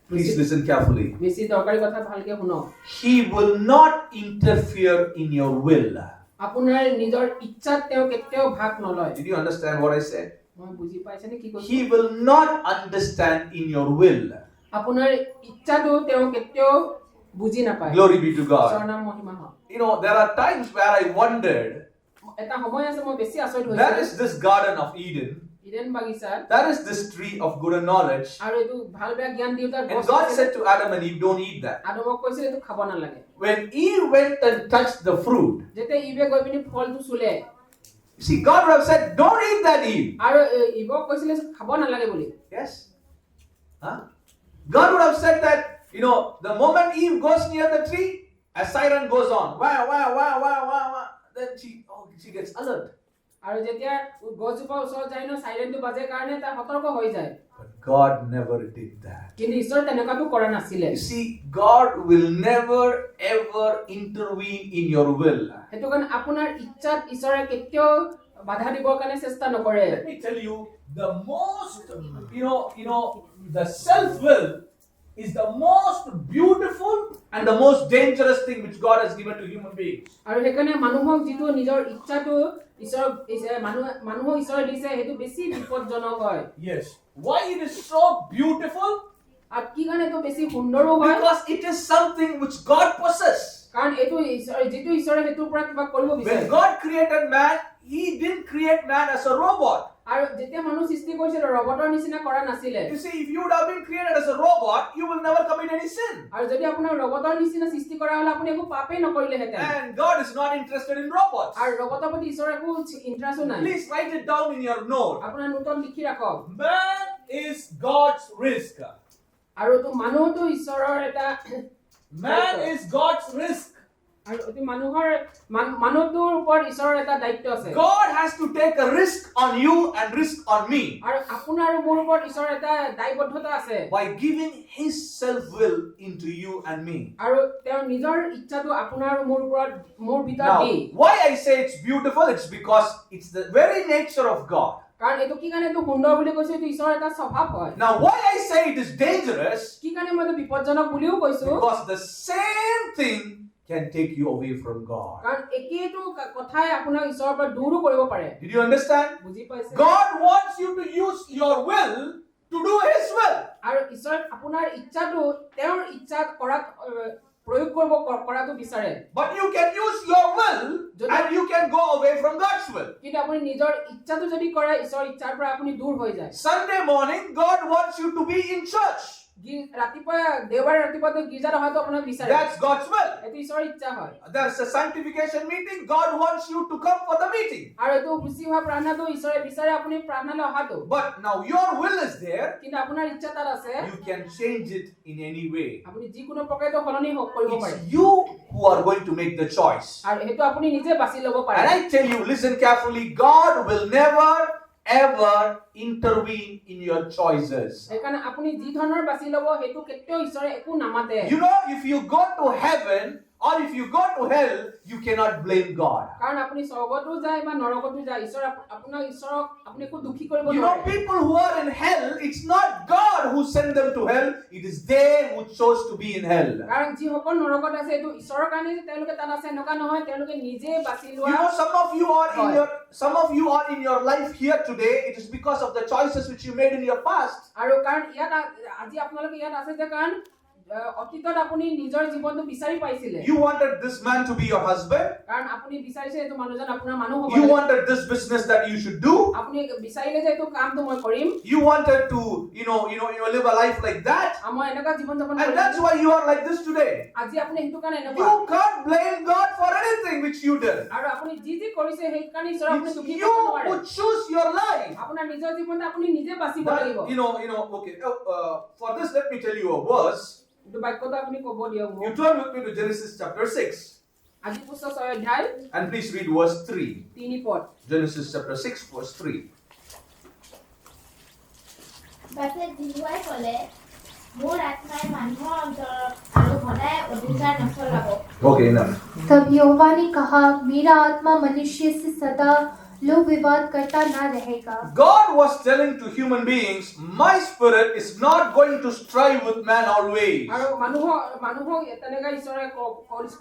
please listen carefully. বেছি দৰকাৰী কথা ভালকে শুনক। He will not interfere in your will. আপোনাৰ নিজৰ ইচ্ছাত তেওঁ কেতিয়াও ভাগ নলয়। Did you understand what I said? মই বুজি পাইছেনে কি কৈছো? He will not understand in your will. আপোনাৰ ইচ্ছাটো তেওঁ কেতিয়াও বুজি নাপায়। Glory be to God. ঈশ্বৰৰ নাম মহিমা হওক। You know, there are times where I wondered, এটা সময় আছে মই বেছি আচৰিত there হৈছো। is this Garden of Eden, Eden বাগিচাত there is this tree of good and knowledge, আৰু এইটো ভাল বেয়া জ্ঞান দিওঁতাৰ and গছ God আছে। said to Adam and Eve, don't eat that. আদমক কৈছিল এইটো খাব নালাগে। When Eve went and touched the fruit, যেতিয়া ইভে গৈ পিনি ফলটো চুলে see, God would have said, don't eat that, Eve. আৰু ইভক কৈছিলে খাব নালাগে বুলি। Yes? Huh? God would have said that, you know, the moment Eve goes near the tree, a siren goes on. Wah, wah, wah, wah, wah, wah. Then she gets alert. আৰু যেতিয়া গছজোপাৰ ওচৰত যায় ন চাইৰেনটো বাজে কাৰণে তাৰ সতৰ্ক হৈ যায়। But God never did that. কিন্তু ঈশ্বৰ তেনেকুৱাটো কৰা নাছিলে। You see, God will never ever intervene in your will. সেইটো কাৰণে আপোনাৰ ইচ্ছাত ঈশ্বৰে কেতিয়াও বাধা দিবৰ কাৰণে চেষ্টা নকৰে। Let me tell you, the most, the self-will is the most beautiful and the most dangerous thing which God has given to human beings. আৰু সেইকাৰণে মানুহক যিটো নিজৰ ইচ্ছাটো মানুহক ঈশ্বৰে দিছে সেইটো বেছি বিপদজনক হয়। Yes. Why it is so beautiful? আৰু কি কাৰণে এইটো বেছি সুন্দৰো হয়? Because it is something which God possesses. কাৰণ এইটো যিটো ঈশ্বৰে সেইটোৰ পৰা কিবা কৰিব When বিচাৰে। God created man, He didn't create man as a robot. আৰু যেতিয়া মানুহ সৃষ্টি কৰিছিল ৰবটৰ নিচিনা কৰা নাছিলে। You see, if you would have been created as a robot, you will never commit any sin. আৰু যদি আপোনাৰ ৰবটৰ নিচিনা সৃষ্টি কৰা হলে আপুনি একো পাপেই নকৰিলেহেঁতেন। And God is not interested in robots. আৰু ৰবটৰ প্ৰতি ঈশ্বৰৰ একো ইন্টাৰেষ্টো নাই। Please write it down in your note. আপোনাৰ নোটত লিখি ৰাখক। Man is God's risk. আৰু তো মানুহটো ঈশ্বৰৰ এটা Man is God's risk. আৰু অতি মানুহটোৰ ওপৰত ঈশ্বৰৰ এটা দায়িত্ব আছে। God has to take a risk on you and risk on me আৰু আপোনাৰ আৰু মোৰ ওপৰত ঈশ্বৰৰ এটা দায়বদ্ধতা আছে। by giving His self-will into you and me. আৰু তেওঁৰ নিজৰ ইচ্ছাটো আপোনাৰ আৰু মোৰ ভিতৰত Now, the. why I say it's beautiful, it's because it's the very nature of God. কাৰণ এইটো কি কাৰণে এইটো সুন্দৰ বুলি কৈছো এইটো ঈশ্বৰৰ এটা স্বভাৱ হয়। Now, why I say it is dangerous, কি কাৰণে মই এইটো বিপদজনক বুলিও কৈছো? because the same thing can take you away from God. কাৰণ একেইটো কথাই আপোনাক ঈশ্বৰৰ পৰা দূৰো কৰিব পাৰে। Did you understand? বুজি পাইছে? God wants you to use your will to do His will. আৰু ঈশ্বৰ আপোনাৰ ইচ্ছাটো তেওঁৰ ইচ্ছা প্ৰয়োগ কৰাটো বিচাৰে। But you can use your will and you can go away from God's will. কিন্তু আপুনি নিজৰ ইচ্ছাটো যদি কৰে ঈশ্বৰৰ ইচ্ছাৰ পৰা আপুনি দূৰ হৈ যায়। Sunday morning, God wants you to be in church. ৰাতিপুৱা দেওবাৰে ৰাতিপুৱাটো গীৰ্জাত অহাটো আপোনাক বিচাৰে। That's God's will. এইটো ঈশ্বৰৰ ইচ্ছা হয়। There's a sanctification meeting. God wants you to come for the meeting. আৰু এইটো শুচি হোৱা প্ৰাৰ্থনাটো ঈশ্বৰে বিচাৰে আপুনি প্ৰাৰ্থনালৈ অহাটো। But now your will is there. কিন্তু আপোনাৰ ইচ্ছা তাত আছে। You can change it in any way. আপুনি যিকোনো প্ৰকাৰে সলনি কৰিব পাৰে। It's you who are going to make the choice. আৰু সেইটো আপুনি নিজে বাছি ল'ব পাৰে। And I tell you, listen carefully, God will never ever intervene in your choices. সেইকাৰণে আপুনি যি ধৰণৰ বাছি ল'ব সেইটো কেতিয়াও ঈশ্বৰে একো নামাতে। You know, if you go to heaven or if you go to hell, you cannot blame God. কাৰণ আপুনি স্বৰ্গতো যায় বা নৰকতো যায় ঈশ্বৰক আপুনি একো দুখী কৰিব You know, নোৱাৰে। people who are in hell, it's not God who sent them to hell, it is they who chose to be in hell. কাৰণ যিসকল নৰকত আছে এইটো ঈশ্বৰৰ কাৰণে যে তেওঁলোকে তাত আছে এনেকুৱা নহয়, তেওঁলোকে নিজে বাছি You লোৱা। know, some of you are in your life here today, it is because of the choices which you made in your past. আৰু কাৰণ ইয়াত আজি আপোনালোকে ইয়াত আছে যে কাৰণ অতীতত আপুনি নিজৰ জীৱনটো বিচাৰি পাইছিলে। You wanted this man to be your husband. কাৰণ আপুনি বিচাৰিছে এইটো মানুহজন আপোনাৰ মানুহ হ'ব। You wanted this business that you should do. আপুনি বিচাৰিলে যে এইটো কামটো মই কৰিম। You wanted to, live a life like that. মই এনেকুৱা জীৱন যাপন And Karim. that's why you are like this today. আজি আপুনি সেইটো কাৰণে এনেকুৱা। You can't blame God for anything which you did. আৰু আপুনি যি কৰিছে সেই কাৰণে ঈশ্বৰ আপুনি It's দুখী you কৰিব নোৱাৰে। who choose your life. আপোনাৰ নিজৰ জীৱনটো আপুনি নিজে বাছিব But, লাগিব। okay. For this, let me tell you a verse. এইটো বাক্যটো আপুনি ক'ব দিয়ক মোক। You turn with me to Genesis chapter 6. আজি পুস্তক 6 অধ্যায় And please read verse 3. 3 পদ। Genesis chapter 6, verse 3. পাছে জিহুৱাই ক'লে, মোৰ আত্মাই মানুহৰ অন্তৰত আৰু সদায় অধিকাৰ নচলাব। Okay, enough. तब यहोवा ने कहा, मेरा आत्मा मनुष्य से सदा लोग विवाद करता ना रहेगा। God was telling to human beings, my spirit is not going to strive with man always. আৰু মানুহক তেনেকা ঈশ্বৰে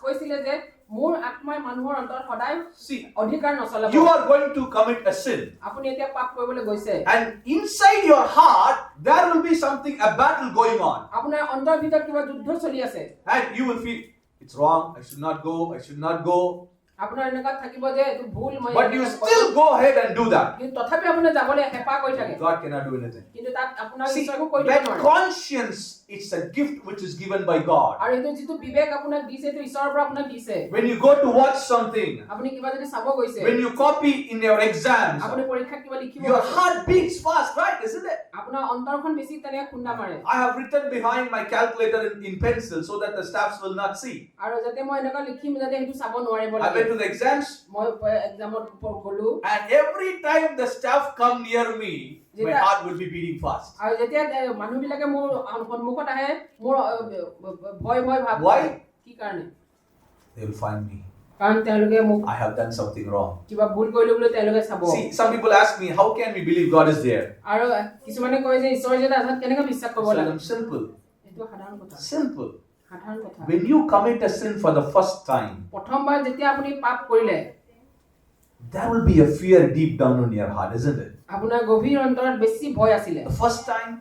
কৈছিলে যে মোৰ আত্মাই মানুহৰ অন্তৰত সদায় See, অধিকাৰ নচলাব। you are going to commit a sin. আপুনি এতিয়া পাপ কৰিবলৈ গৈছে। And inside your heart, there will be something, a battle going on. আপোনাৰ অন্তৰৰ ভিতৰত কিবা যুদ্ধ চলি আছে। And you will feel, it's wrong, I should not go, I should not go. আপোনাৰ এনেকুৱা থাকিব যে এইটো ভুল মই But you still go ahead and do that. কিন্তু তথাপি আপুনি যাবলৈ হেঁপাহ কৰি থাকে। God cannot do anything. কিন্তু তাত আপোনাৰ See, ঈশ্বৰকো কৈ দিব that নোৱাৰে। conscience, it's a gift which is given by God. আৰু এইটো যিটো বিবেক আপোনাক দিছে এইটো ঈশ্বৰৰ পৰা আপোনাক দিছে। When you go to watch something, আপুনি কিবা যদি চাব গৈছে, when you copy in your exams, আপুনি পৰীক্ষাত কিবা লিখিব your গৈছে, heart beats fast, right? Isn't it? আপোনাৰ অন্তৰখন বেছি তেনেকে খুন্দা মাৰে। I have written behind my calculator in pencil so that the staffs will not see. আৰু যাতে মই এনেকুৱা লিখিম যাতে সেইটো চাব নোৱাৰিব I লাগে। went to the exams, মই এক্সামত গ'লো and every time the staff come near me, my heart will be beating fast. আৰু যেতিয়া মানুহবিলাকে মোৰ সন্মুখত আহে মোৰ ভয় ভাৱ Why? কি কাৰণে? They will find me. কাৰণ তেওঁলোকে মোক I have done something wrong. কিবা ভুল কৰিলো বুলি তেওঁলোকে চাব। See, some people ask me, how can we believe God is there? আৰু কিছুমানে কয় যে ঈশ্বৰ যে আছে কেনেকৈ বিশ্বাস কৰিব I tell লাগে? them, simple. এইটো সাধাৰণ কথা। Simple. সাধাৰণ কথা। When you commit a sin for the first time, প্ৰথমবাৰ যেতিয়া আপুনি পাপ কৰিলে there will be a fear deep down in your heart, isn't it? আপোনাৰ গভীৰ অন্তৰত বেছি ভয় আছিলে। The first time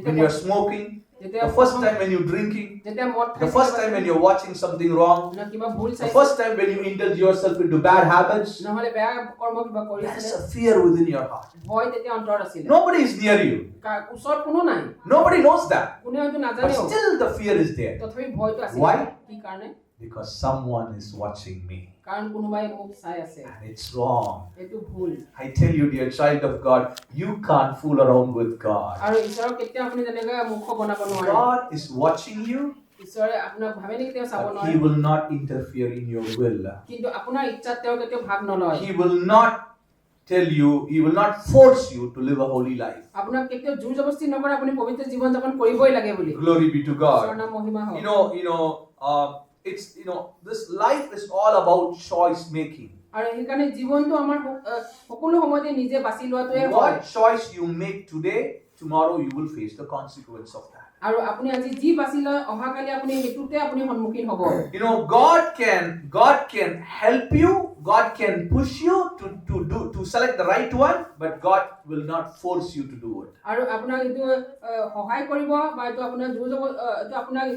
when you're smoking, the first time when you're drinking, যেতিয়া মদ the first time when you're watching something wrong, কিবা ভুল the চাইছে first time when you indulge yourself into bad habits, নহলে বেয়া কৰ্ম কিবা there's কৰিছিলে a fear within your heart. ভয় তেতিয়া অন্তৰত আছিলে। Nobody is near you. ওচৰত কোনো নাই, Nobody knows that. কোনে হয়তো But নাজানেও, still the fear is there. তথাপি ভয়টো আছে। Why? কি কাৰণে? Because someone is watching me. কাৰণ কোনোবাই মোক চাই আছে। And it's wrong. এইটো ভুল। I tell you, dear child of God, you can't fool around with God. আৰু ঈশ্বৰক কেতিয়াও আপুনি তেনেকৈ মূৰ্খ বনাব নোৱাৰে। God is watching you, ঈশ্বৰে আপোনাক ভাবে নেকি তেওঁ চাব but He নোৱাৰে? will not interfere in your will. কিন্তু আপোনাৰ ইচ্ছাত তেওঁ কেতিয়াও ভাগ নলয়। He will not tell you, He will not force you to live a holy life. আপোনাক কেতিয়াও জোৰ জবৰদস্তি নকৰে আপুনি পবিত্ৰ জীৱন যাপন কৰিবই লাগে বুলি। Glory be to ঈশ্বৰৰ God. নাম মহিমা হওক। It's, this life is all about choice making. আৰু সেইকাৰণে জীৱনটো আমাৰ সকলো সময়তে নিজে বাছি লোৱাটোৱে হয়। What choice you make today, tomorrow you will face the consequence of that. আৰু আপুনি আজি যি বাছি লয় অহাকালি আপুনি সেইটোতে আপুনি সন্মুখীন হ'ব। God can help you, God can push you to select the right one, but God will not force you to do it. আৰু আপোনাক এইটো সহায় কৰিব বা এইটো আপোনাৰ এইটো আপোনাক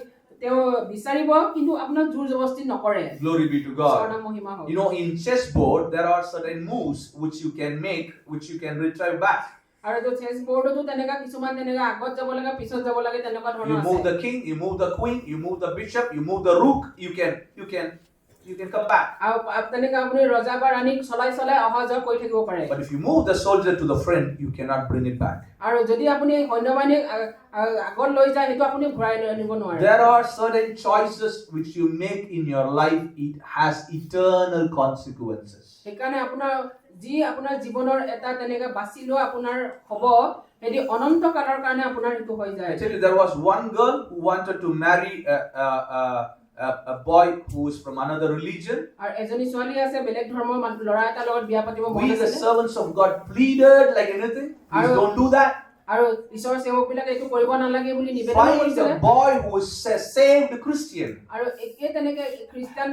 তেওঁ বিচাৰিব কিন্তু আপোনাক জোৰ জবৰদস্তি নকৰে। Glory be to ঈশ্বৰৰ নাম God. মহিমা হওক। In chessboard there are certain moves which you can make, which you can retrieve back. আৰু এইটো চেছ বৰ্ডতো তেনেকা কিছুমান তেনেকা আগত যাব লাগে পিছত যাব লাগে তেনেকুৱা You ধৰণৰ move আছে। the king, you move the queen, you move the bishop, you move the rook, you can come back. আৰু তেনেকা আপুনি ৰজা বা ৰাণীক চলাই অহা যোৱা কৰি থাকিব পাৰে। But if you move the soldier to the front, you cannot bring it back. আৰু যদি আপুনি সৈন্যবাহিনীক আগত লৈ যায় সেইটো আপুনি ঘূৰাই আনিব নোৱাৰে। There are certain choices which you make in your life, it has eternal consequences. সেইকাৰণে আপোনাৰ যি আপোনাৰ জীৱনৰ এটা তেনেকা বাছি লোৱা আপোনাৰ হ'ব এটি অনন্ত কালৰ কাৰণে আপোনাৰ সেইটো হৈ যায়। I tell you, there was one girl who wanted to marry a boy who is from another religion. আৰু এজনী ছোৱালী আছে বেলেগ ধৰ্মৰ ল'ৰা এটাৰ লগত বিয়া পাতিব মন We, the আছে। servants of God, pleaded like anything. Please don't do that. আৰু ঈশ্বৰৰ সেৱকবিলাকে এইটো কৰিব নালাগে বুলি নিবেদন Find কৰিছিলে। a boy who is a saved Christian. আৰু একে তেনেকে খ্ৰীষ্টান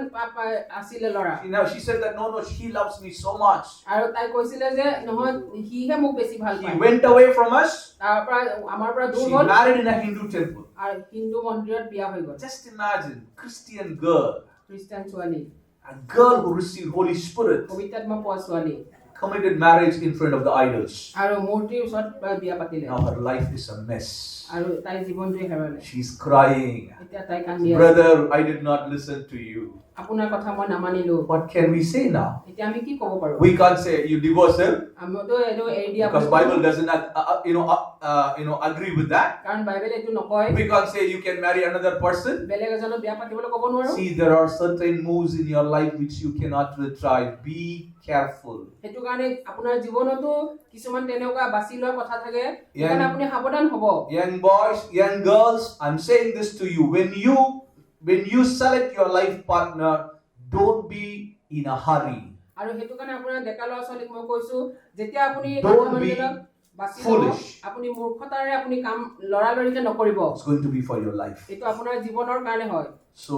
আছিলে ল'ৰা। She said that no, he loves me so much. আৰু তাই কৈছিলে যে নহয় সিহে মোক বেছি ভাল He পায়। went away from us. তাৰ পৰা আমাৰ পৰা দূৰ She হ'ল married in a Hindu temple. আৰু হিন্দু মন্দিৰত বিয়া হৈ গ'ল। Just imagine, Christian girl, খ্ৰীষ্টান ছোৱালী, a girl who received Holy Spirit, পবিত্ৰাত্মা পোৱা ছোৱালী committed marriage in front of the idols. আৰু মূৰ্তিৰ ওচৰত বিয়া পাতিলে। Now her life is a mess. আৰু তাই জীৱনটোৱে হেৰুৱালে। She's crying. এতিয়া তাই কান্দি আছে। Brother, I did not listen to you. আপোনাৰ কথা মই নামানিলো। What can we say now? এতিয়া আমি কি ক'ব পাৰো? We can't say you divorce him আমিতো এইটো এৰি দিয়া because Bible doesn't agree with that. কাৰণ বাইবেলে এইটো নকয়। We can't say you can marry another person. বেলেগ এজনক বিয়া পাতিবলৈ ক'ব নোৱাৰো। See, there are certain moves in your life which you cannot retrieve. Be careful. সেইটো কাৰণে আপোনাৰ জীৱনতো কিছুমান তেনেকুৱা বাছি লোৱাৰ কথা থাকে। সেইকাৰণে আপুনি সাৱধান হ'ব। Young boys, young girls, I'm saying this to you. When you select your life partner, don't be in a hurry. আৰু সেইটো কাৰণে আপোনাৰ ডেকা ল'ৰা ছোৱালীক মই কৈছো যেতিয়া আপুনি Don't be মণ্ডলক বাছি ল'ব, foolish. আপুনি মূৰ্খতাৰে আপুনি কাম লৰালৰিকে নকৰিব। It's going to be for your life. এইটো আপোনাৰ জীৱনৰ কাৰণে হয়। So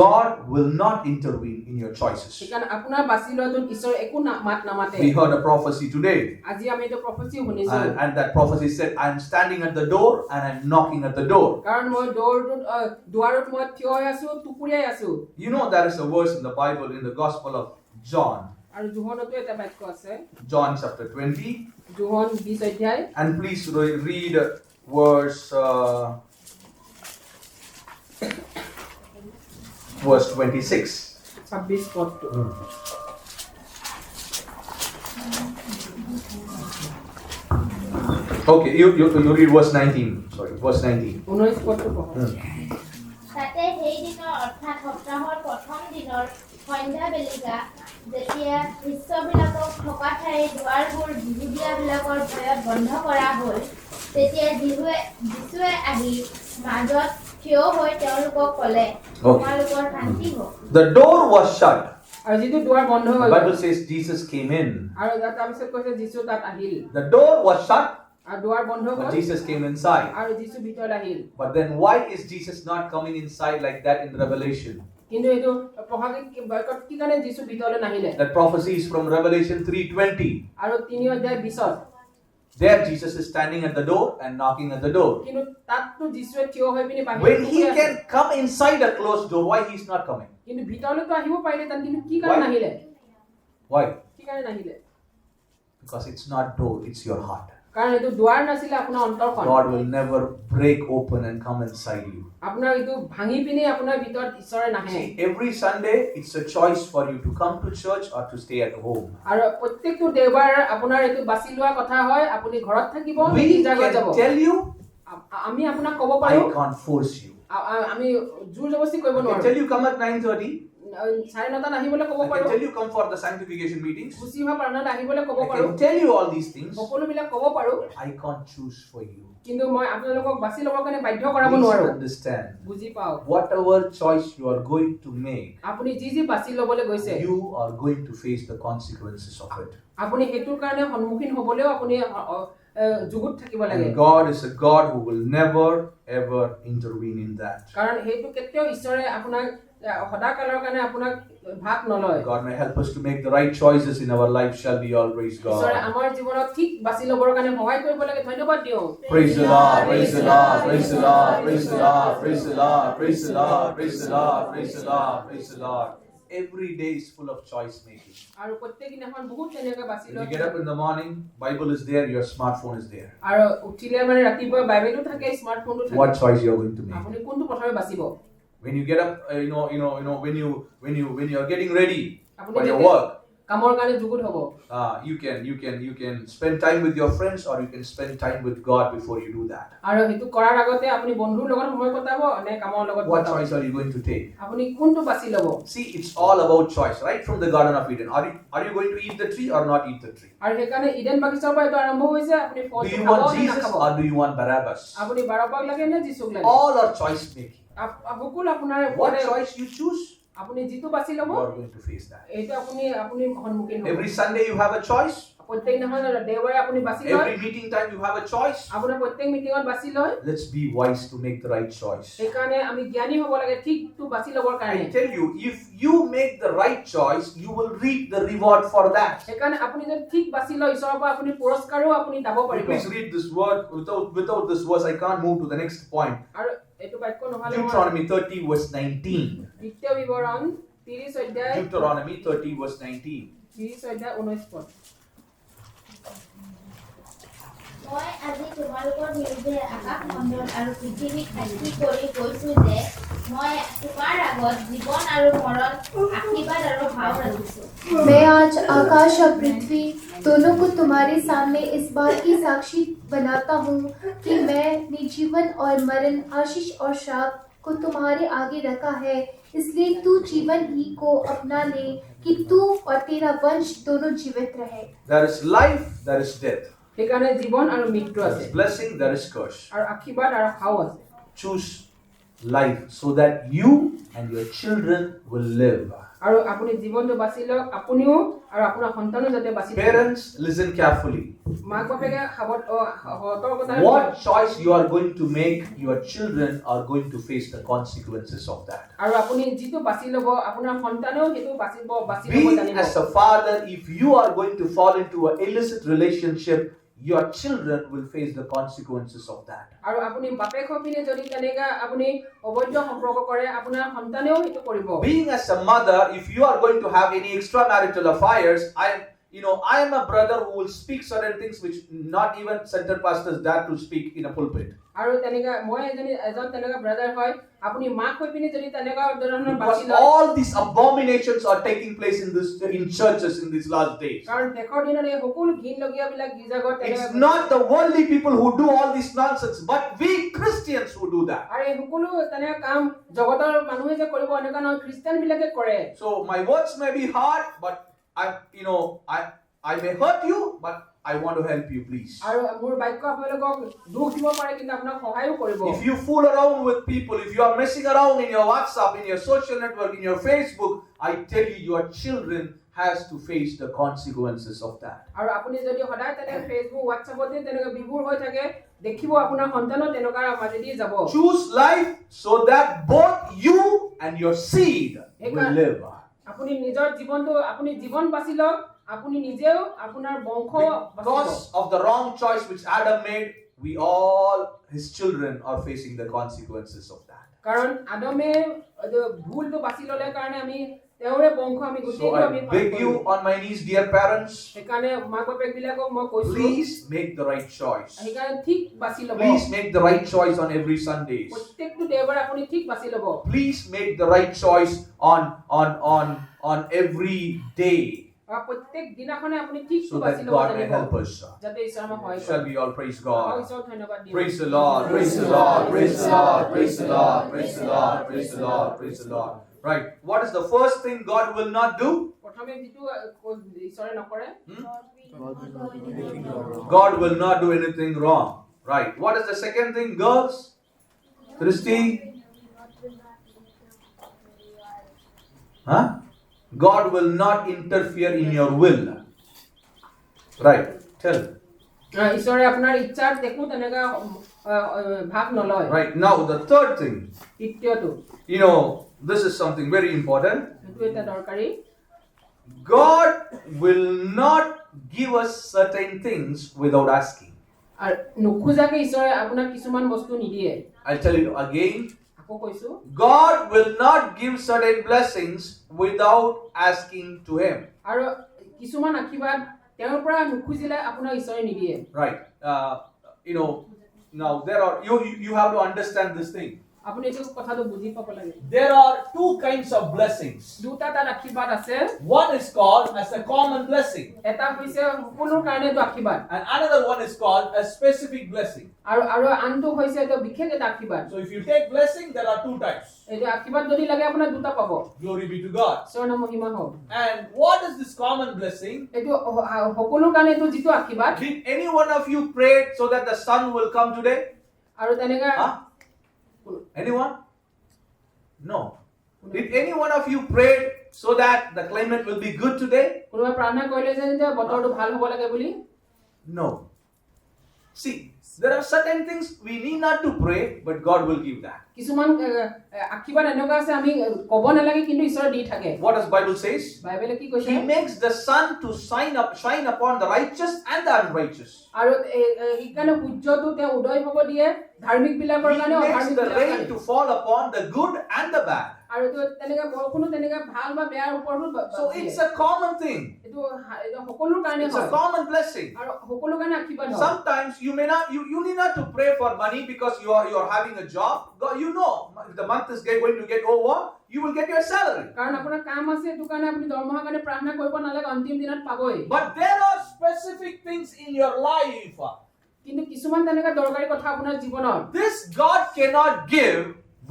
God will not intervene in your choices. সেইকাৰণে আপোনাৰ বাছি লোৱাটোত ঈশ্বৰ একো মাত নামাতে। We heard a prophecy today, আজি আমি এইটো প্ৰফেচি শুনিছো। and that prophecy said, "I'm standing at the door and I'm knocking at the door." কাৰণ মই দুৱাৰত মই থিয় হৈ আছো, টুকুৰিয়াই আছো। You know there is a verse in the Bible in the Gospel of John, আৰু যোহনতো এটা বাক্য আছে, John chapter 20, যোহন 20 অধ্যায়। and please read verse 26. 26 পদটো। Okay, you read verse 19. Sorry, verse 19. 19 পদটো পঢ়ক। তাতে সেই দিনৰ অৰ্থাৎ সপ্তাহৰ প্ৰথম দিনৰ সন্ধ্যা বেলিকা যেতিয়া শিষ্যবিলাকক থকা ঠাইৰ দুৱাৰবোৰ যিহুদীয়াবিলাকৰ ভয়ত বন্ধ কৰা হ'ল, তেতিয়া যীশুৱে আহি মাজত থিয় হৈ তেওঁলোকক ক'লে, তোমালোকৰ শান্তি হওক। The door was shut. আৰু যিটো দুৱাৰ বন্ধ হৈ The goal, Bible says Jesus came in. আৰু তাৰপিছত কৈছে যীশু তাত Ahil. The door was shut, আৰু দুৱাৰ বন্ধ but হ'ল, Jesus came inside. আৰু যীশু ভিতৰত Ahil. But then why is Jesus not coming inside like that in Revelation? কিন্তু এইটো প্ৰভাৱিত বাক্যত কি কাৰণে যীশু ভিতৰলৈ নাহিলে? That prophecy is from Revelation 3:20. আৰু 3 অধ্যায় 20ত There Jesus is standing at the door and knocking at the door. কিন্তু তাততো যীশুৱে থিয় হৈ পিনে বাহিৰত When he থিয় হৈ can আছে। come inside a closed door, why he is not coming? কিন্তু ভিতৰলৈতো আহিব পাৰিলে তাত, কিন্তু কি কাৰণে Why? নাহিলে? Why? কি কাৰণে নাহিলে? Because it's not door, it's your heart. কাৰণ এইটো দুৱাৰ নাছিলে আপোনাৰ অন্তৰখন। God will never break open and come inside you. আপোনাৰ এইটো ভাঙি পিনে আপোনাৰ ভিতৰত ঈশ্বৰে নাহে। See, every Sunday it's a choice for you to come to church or to stay at home. আৰু প্ৰত্যেকটো দেওবাৰ আপোনাৰ এইটো বাছি লোৱা কথা হয়, আপুনি ঘৰত থাকিব নে We গীৰ্জাঘৰ যাব। can tell you, আমি আপোনাক ক'ব I পাৰো, can't force you. আমি জোৰ জবৰদস্তি কৰিব I can নোৱাৰো। tell you come at 9:30. 9:30 আহিবলৈ ক'ব I পাৰো, can tell you come for the sanctification meetings. Gucci হোৱা প্ৰাৰ্থনাত আহিবলৈ ক'ব I পাৰো, can tell you all these things. সকলোবিলাক ক'ব পাৰো, I can't choose for you. কিন্তু মই আপোনালোকক বাছি ল'বৰ কাৰণে বাধ্য কৰাব Please নোৱাৰো। understand. বুজি পাওক, Whatever choice you are going to make, আপুনি যি বাছি ল'বলৈ গৈছে, you are going to face the consequences of it. আপুনি সেইটোৰ কাৰণে সন্মুখীন হ'বলৈও আপুনি যুগুত থাকিব লাগে। And God is a God who will never ever intervene in that. কাৰণ সেইটো কেতিয়াও ঈশ্বৰে আপোনাক সদাকালৰ কাৰণে আপোনাক ভাগ নলয়। God may help us to make the right choices in our life. Shall we all praise ঈশ্বৰে God? আমাৰ জীৱনত ঠিক বাছি ল'বৰ কাৰণে সহায় কৰিব লাগে। ধন্যবাদ দিওঁ। Praise the Lord, praise the Lord, praise the Lord, praise the Lord, praise the Lord, praise the Lord, praise the Lord, praise the Lord, praise the Lord. Every day is full of choice making. আৰু প্ৰত্যেক দিনাখন বহুত তেনেকৈ বাছি When লয়। you get up in the morning, Bible is there, your smartphone is there. আৰু উঠিলে মানে ৰাতিপুৱা বাইবেলো থাকে, স্মাৰ্টফোনটো থাকে। What choice you are going to make? আপুনি কোনটো প্ৰথমে বাছিব? When you get up, when you are getting ready আপুনি for your যেতিয়া work, কামৰ কাৰণে যুগুত হ'ব, you can spend time with your friends or you can spend time with God before you do that. আৰু সেইটো কৰাৰ আগতে আপুনি বন্ধুৰ লগত সময় কটাব নে কামৰ লগত What কটাব? choice are you going to take? আপুনি কোনটো বাছি ল'ব? See, it's all about choice, right from the Garden of Eden. Are you going to eat the tree or not eat the tree? আৰু সেইকাৰণে ইডেন বাগিচাৰ পৰা এইটো আৰম্ভ হৈছে, আপুনি Do ফলটো you খাব want নে Jesus নাখাব? or do you want Barabbas? আপুনি বাৰপাক লাগে নে যীচুক লাগে? All are choice making. সকলো আপোনাৰ What ওপৰতে, choice you choose, আপুনি যিটো বাছি ল'ব you are going to face that. এইটো আপুনি সন্মুখীন হ'ব। Every Sunday you have a choice. প্ৰত্যেক দিনাখন দেওবাৰে আপুনি বাছি লয়, Every meeting time you have a choice. আপোনাৰ প্ৰত্যেক মিটিঙত বাছি লয়। Let's be wise to make the right choice. সেইকাৰণে আমি জ্ঞানী হ'ব লাগে ঠিকটো বাছি ল'বৰ কাৰণে। I tell you, if you make the right choice, you will reap the reward for that. সেইকাৰণে আপুনি যদি ঠিক বাছি লয়, ঈশ্বৰৰ পৰা আপুনি পুৰস্কাৰো আপুনি পাব পাৰিব। Please read this word. Without this verse, I can't move to the next point. আৰু এইটো বাক্য নহ'লে মই Deuteronomy 30 verse 19. দ্বিতীয় বিৱৰণ 30 অধ্যায় Deuteronomy 30 verse 19. 30 অধ্যায় 19 পদ। মই আজি তোমালোকৰ বিৰুদ্ধে আকাশমণ্ডল আৰু পৃথিৱীক সাক্ষী কৰি কৈছো যে মই তোমাৰ আগত জীৱন আৰু মৰণ, আশীৰ্বাদ আৰু ভাও ৰাখিছো। मैं आज आकाश और पृथ्वी दोनों को तुम्हारे सामने इस बात की साक्षी बनाता हूँ कि मैंने जीवन और मरण, आशीष और श्राप को तुम्हारे आगे रखा है। इसलिए तू जीवन ही को अपना ले कि तू और तेरा वंश दोनों जीवित रहे। There is life, there is death. সেইকাৰণে জীৱন আৰু মৃত্যু There আছে, is blessing, there is curse. আৰু আশীৰ্বাদ আৰু ভাও আছে। Choose life so that you and your children will live. আৰু আপুনি জীৱনটো বাছি লওক আপুনিও আৰু আপোনাৰ সন্তানো যাতে বাছি লওক Parents, listen carefully. মাক বাপেকে সতৰ্কতাৰে What choice you are going to make, your children are going to face the consequences of that. আৰু আপুনি যিটো বাছি ল'ব আপোনাৰ সন্তানেও সেইটো বাছি ল'ব Being জানিব as a father, if you are going to fall into an illicit relationship, your children will face the consequences of that. আৰু আপুনি বাপেক হৈ পিনে যদি তেনেকা আপুনি অবৈধ সম্পৰ্ক কৰে আপোনাৰ সন্তানেও সেইটো কৰিব Being as a mother, if you are going to have any extramarital affairs, I am a brother who will speak certain things which not even center pastors dare to speak in a pulpit. আৰু তেনেকা মই এজন তেনেকা brother হয় আপুনি মাক হৈ পিনে যদি তেনেকা ধৰণৰ বাছি Because লয় all these abominations are taking place in churches in these last days. কাৰণ শেষৰ দিনত এই সকলো ঘিন লগীয়াবিলাক গীৰ্জাঘৰ It's তেনেকা not the worldly people who do all this nonsense, but we Christians who do that. আৰু এই সকলো তেনেকা কাম জগতৰ মানুহে যে কৰিব এনেকা নহয় খ্ৰীষ্টান বিলাকে কৰে So my words may be hard, but I may hurt you, but I want to help you, please. আৰু মোৰ বাক্য আপোনালোকক দুখ দিব পাৰে কিন্তু আপোনাক সহায়ো কৰিব If you fool around with people, if you are messing around in your WhatsApp, in your social network, in your Facebook, I tell you, your children has to face the consequences of that. আৰু আপুনি যদি সদায় তেনেকা Facebook হোৱাটছএপতে তেনেকা বিভুৰ হৈ থাকে দেখিব আপোনাৰ সন্তানো তেনেকা মাজেদি যাব Choose life so that both you and your seed will live. আপুনি নিজৰ জীৱনটো আপুনি জীৱন বাছি লওক আপুনি নিজেও আপোনাৰ বংশ Because of the wrong choice which Adam made, we all, his children, are facing the consequences of that. কাৰণ আদমে ভুলটো বাছি ললে কাৰণে আমি তেওঁৰে বংশ আমি So গোটেইটো আমি I beg you on my knees, dear parents, সেইকাৰণে মাক বাপেক বিলাকক মই কৈছো please make the right choice. সেইকাৰণে ঠিক বাছি ল'ব Please make the right choice on every Sundays. প্ৰত্যেকটো দেওবাৰে আপুনি ঠিক বাছি ল'ব Please make the right choice on every day, আৰু প্ৰত্যেক দিনাখনে আপুনি ঠিক so বাছি that ল'ব God may জানিব help us. যাতে ঈশ্বৰ আমাক সহায় Shall কৰে we all praise আমাক God? ঈশ্বৰক ধন্যবাদ দিওঁ Praise the Lord, praise the Lord, praise the Lord, praise the Lord, praise the Lord, praise the Lord, praise the Lord. Right. What is the first thing God will not do? প্ৰথমে যিটো ঈশ্বৰে নকৰে God will not do anything wrong. Right. What is the second thing, girls? Christy? Huh? God will not interfere in your will. Right. Tell. ঈশ্বৰে আপোনাৰ ইচ্ছাত দেখো তেনেকা ভাগ নলয় Right. Now the third thing. তৃতীয়টো This is something very important. সেইটো এটা দৰকাৰী God will not give us certain things without asking. আৰু নুখোজাকে ঈশ্বৰে আপোনাক কিছুমান বস্তু নিদিয়ে I'll tell you again. আকৌ কৈছো God will not give certain blessings without asking to Him. আৰু কিছুমান আশীৰ্বাদ তেওঁৰ পৰা নুখুজিলে আপোনাক ঈশ্বৰে নিদিয়ে Right. Now you have to understand this thing. আপুনি এইটো কথাটো বুজি পাব লাগে There are two kinds of blessings. দুটা তাত আশীৰ্বাদ আছে One is called as a common blessing, এটা হৈছে সকলোৰ কাৰণেটো আশীৰ্বাদ and another one is called a specific blessing. আৰু আনটো হৈছে এটা বিশেষ এটা আশীৰ্বাদ So if you take blessing, there are two types. এইটো আশীৰ্বাদ যদি লাগে আপোনাৰ দুটা পাব Glory be to God. ঈশ্বৰৰ নাম মহিমা হওক And what is this common blessing? এইটো সকলোৰ কাৰণে এইটো যিটো আশীৰ্বাদ Did any one of you pray so that the sun will come today? আৰু তেনেকা Huh? Anyone? No. Did any one of you pray so that the climate will be good today? কোনোবাই প্ৰাৰ্থনা কৰিলে যে বতৰটো ভাল হ'ব লাগে বুলি No. See, there are certain things we need not to pray, but God will give that. কিছুমান আশীৰ্বাদ এনেকুৱা আছে আমি ক'ব নালাগে কিন্তু ঈশ্বৰে দি থাকে What does Bible says? বাইবেলে কি কৈছে He makes the sun to shine upon the righteous and the unrighteous. আৰু সেইকাৰণে সূৰ্যটো তেওঁ উদয় হ'ব দিয়ে ধাৰ্মিক বিলাকৰ He কাৰণে makes অধাৰ্মিক the বিলাকৰ rain কাৰণে to fall upon the good and the bad. আৰু তেনেকা বৰষুণো তেনেকা ভাল বা বেয়াৰ ওপৰতো So it's a common thing. এইটো সকলোৰ কাৰণে It's হয় a common blessing. আৰু সকলোৰ কাৰণে আশীৰ্বাদ হয় Sometimes you need not to pray for money because you are having a job. God, if the month is going to get over, you will get your salary. কাৰণ আপোনাৰ কাম আছে এইটো কাৰণে আপুনি দৰমহাৰ কাৰণে প্ৰাৰ্থনা কৰিব নালাগে অন্তিম দিনত পাবই But there are specific things in your life. কিন্তু কিছুমান তেনেকা দৰকাৰী কথা আপোনাৰ জীৱনত This God cannot give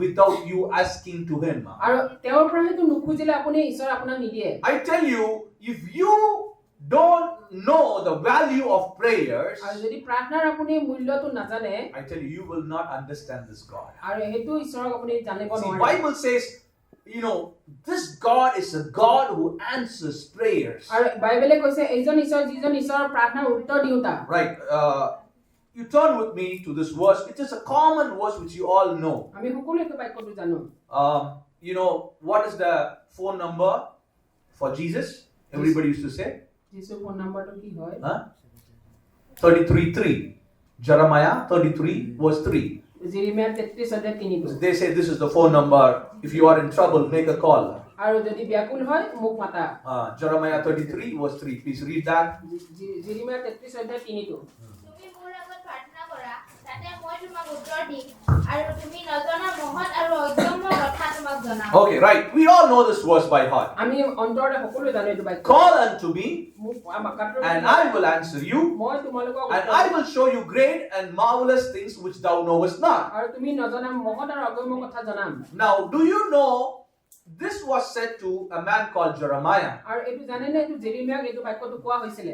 without you asking to Him. আৰু তেওঁৰ পৰা সেইটো নুখুজিলে আপুনি ঈশ্বৰ আপোনাক নিদিয়ে I tell you, if you don't know the value of prayers, আৰু যদি প্ৰাৰ্থনাৰ আপুনি মূল্যটো নাজানে I tell you, you will not understand this God. আৰু সেইটো ঈশ্বৰক আপুনি জানিব See, নোৱাৰে Bible says, this God is a God who answers prayers. আৰু বাইবেলে কৈছে এইজন ঈশ্বৰ যিজন ঈশ্বৰৰ প্ৰাৰ্থনাৰ উত্তৰ দিওঁতা Right? You turn with me to this verse. It is a common verse which you all know. আমি সকলোৱে এইটো বাক্যটো জানো What is the phone number for Jesus? Everybody used to say, যীশুৰ ফোন নম্বৰটো কি হয় huh? 33:3. Jeremiah 33 verse 3. Jeremiah 33:3 They say this is the phone number. If you are in trouble, make a call. আৰু যদি ব্যাকুল হয় মোক মাতা Jeremiah 33 verse 3. Please read that. Jeremiah 33:3 তুমি মোৰ আগত প্ৰাৰ্থনা কৰা তাতে মই তোমাক উত্তৰ দিম আৰু তুমি নজনা মহৎ আৰু অগম্য কথা তোমাক জনাম Okay, right. We all know this verse by heart. আমি অন্তৰতে সকলোৱে জানো এইটো বাক্য Call unto me, মোক মাকাটো and I will answer you, মই তোমালোকক and I will show you great and marvelous things which thou knowest not. আৰু তুমি নজনা মহৎ আৰু অগম্য কথা জনাম Now, do you know this was said to a man called Jeremiah? আৰু এইটো জানেনে এইটো জেৰিমিয়াক এইটো বাক্যটো কোৱা হৈছিলে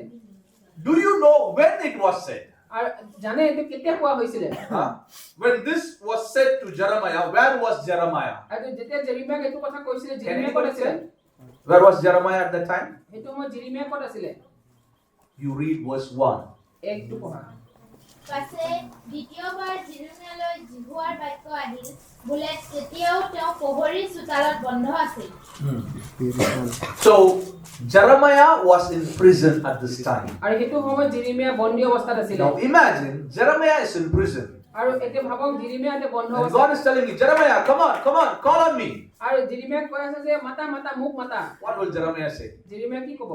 Do you know when it was said? আৰু জানে এইটো কেতিয়া কোৱা হৈছিলে Huh? When this was said to Jeremiah, where was Jeremiah? আৰু যেতিয়া জেৰিমিয়াক এইটো কথা কৈছিলে জেৰিমিয়া ক'ত আছিলে Where was Jeremiah at that time? সেইটো মই জেৰিমিয়া ক'ত আছিলে You read verse 1. একটো পঢ়া পাছে দ্বিতীয়বাৰ জিৰমিয়ালৈ জিহুৱাৰ বাক্য আহিল বোলে তেতিয়াও তেওঁ পোহৰীৰ চোতালত বন্ধ আছিল So, Jeremiah was in prison at this time. আৰু সেইটো সময়ত জেৰিমিয়া বন্দী অৱস্থাত আছিলে Now, imagine Jeremiah is in prison. আৰু এতিয়া ভাবক জেৰিমিয়া এতিয়া বন্ধ And অৱস্থাত God is telling me, Jeremiah, come on, call on me. আৰু জেৰিমিয়াক কৈ আছে যে মাতা মাতা মোক মাতা What will Jeremiah say? জেৰিমিয়া কি ক'ব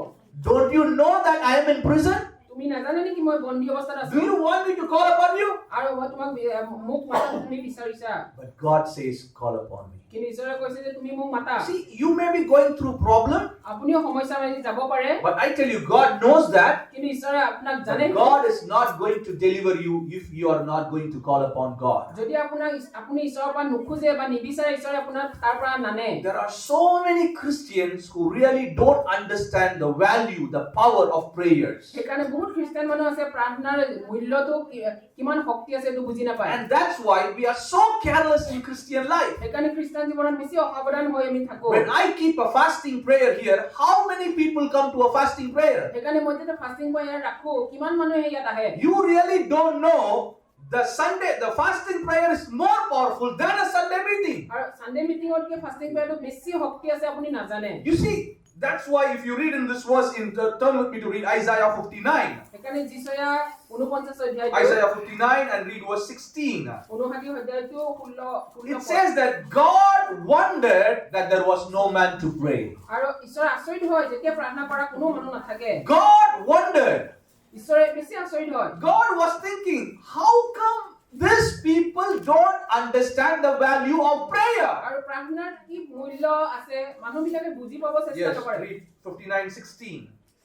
Don't you know that I am in prison? তুমি নাজানে নেকি মই বন্দী অৱস্থাত Do আছো you want me to call upon you? আৰু মই তোমাক মোক মাতা তুমি বিচাৰিছা But God says, call upon me. কিন্তু ঈশ্বৰে কৈছে যে তুমি মোক মাতা See, you may be going through problem, আপুনিও সমস্যা মাজেদি যাব পাৰে but I tell you, God knows that. কিন্তু ঈশ্বৰে আপোনাক জানে But God is not going to deliver you if you are not going to call upon God. যদি আপুনি ঈশ্বৰৰ পৰা নুখোজে বা নিবিচাৰে ঈশ্বৰে আপোনাক তাৰ পৰা নানে There are so many Christians who really don't understand the value, the power of prayers. সেইকাৰণে বহুত খ্ৰীষ্টান মানুহ আছে প্ৰাৰ্থনাৰ মূল্যটো কিমান শক্তি আছে এইটো বুজি নাপায় And that's why we are so careless in Christian life. সেইকাৰণে খ্ৰীষ্টান জীৱনত বেছি অসাৱধান হৈ আমি থাকো When I keep a fasting prayer here, how many people come to a fasting prayer? সেইকাৰণে মই যেতিয়া ফাষ্টিং মই ইয়াত ৰাখো কিমান মানুহে ইয়াত আহে You really don't know the fasting prayer is more powerful than a Sunday meeting. আৰু সানডে মিটিংতকে ফাষ্টিং কৰাটো বেছি শক্তি আছে আপুনি নাজানে You see, that's why if you read in this verse, turn with me to read Isaiah 59. সেইকাৰণে যিচয়া 49 অধ্যায়টো Isaiah 59 and read verse 16. 59 অধ্যায়টো 16 It says that God wondered that there was no man to pray. আৰু ঈশ্বৰ আচৰিত হয় যেতিয়া প্ৰাৰ্থনা কৰা কোনো মানুহ নাথাকে God wondered. ঈশ্বৰে বেছি আচৰিত হয় God was thinking, how come these people don't understand the value of prayer? আৰু প্ৰাৰ্থনাৰ কি মূল্য আছে মানুহবিলাকে বুজি পাব চেষ্টা Yes, নকৰে read 59:16.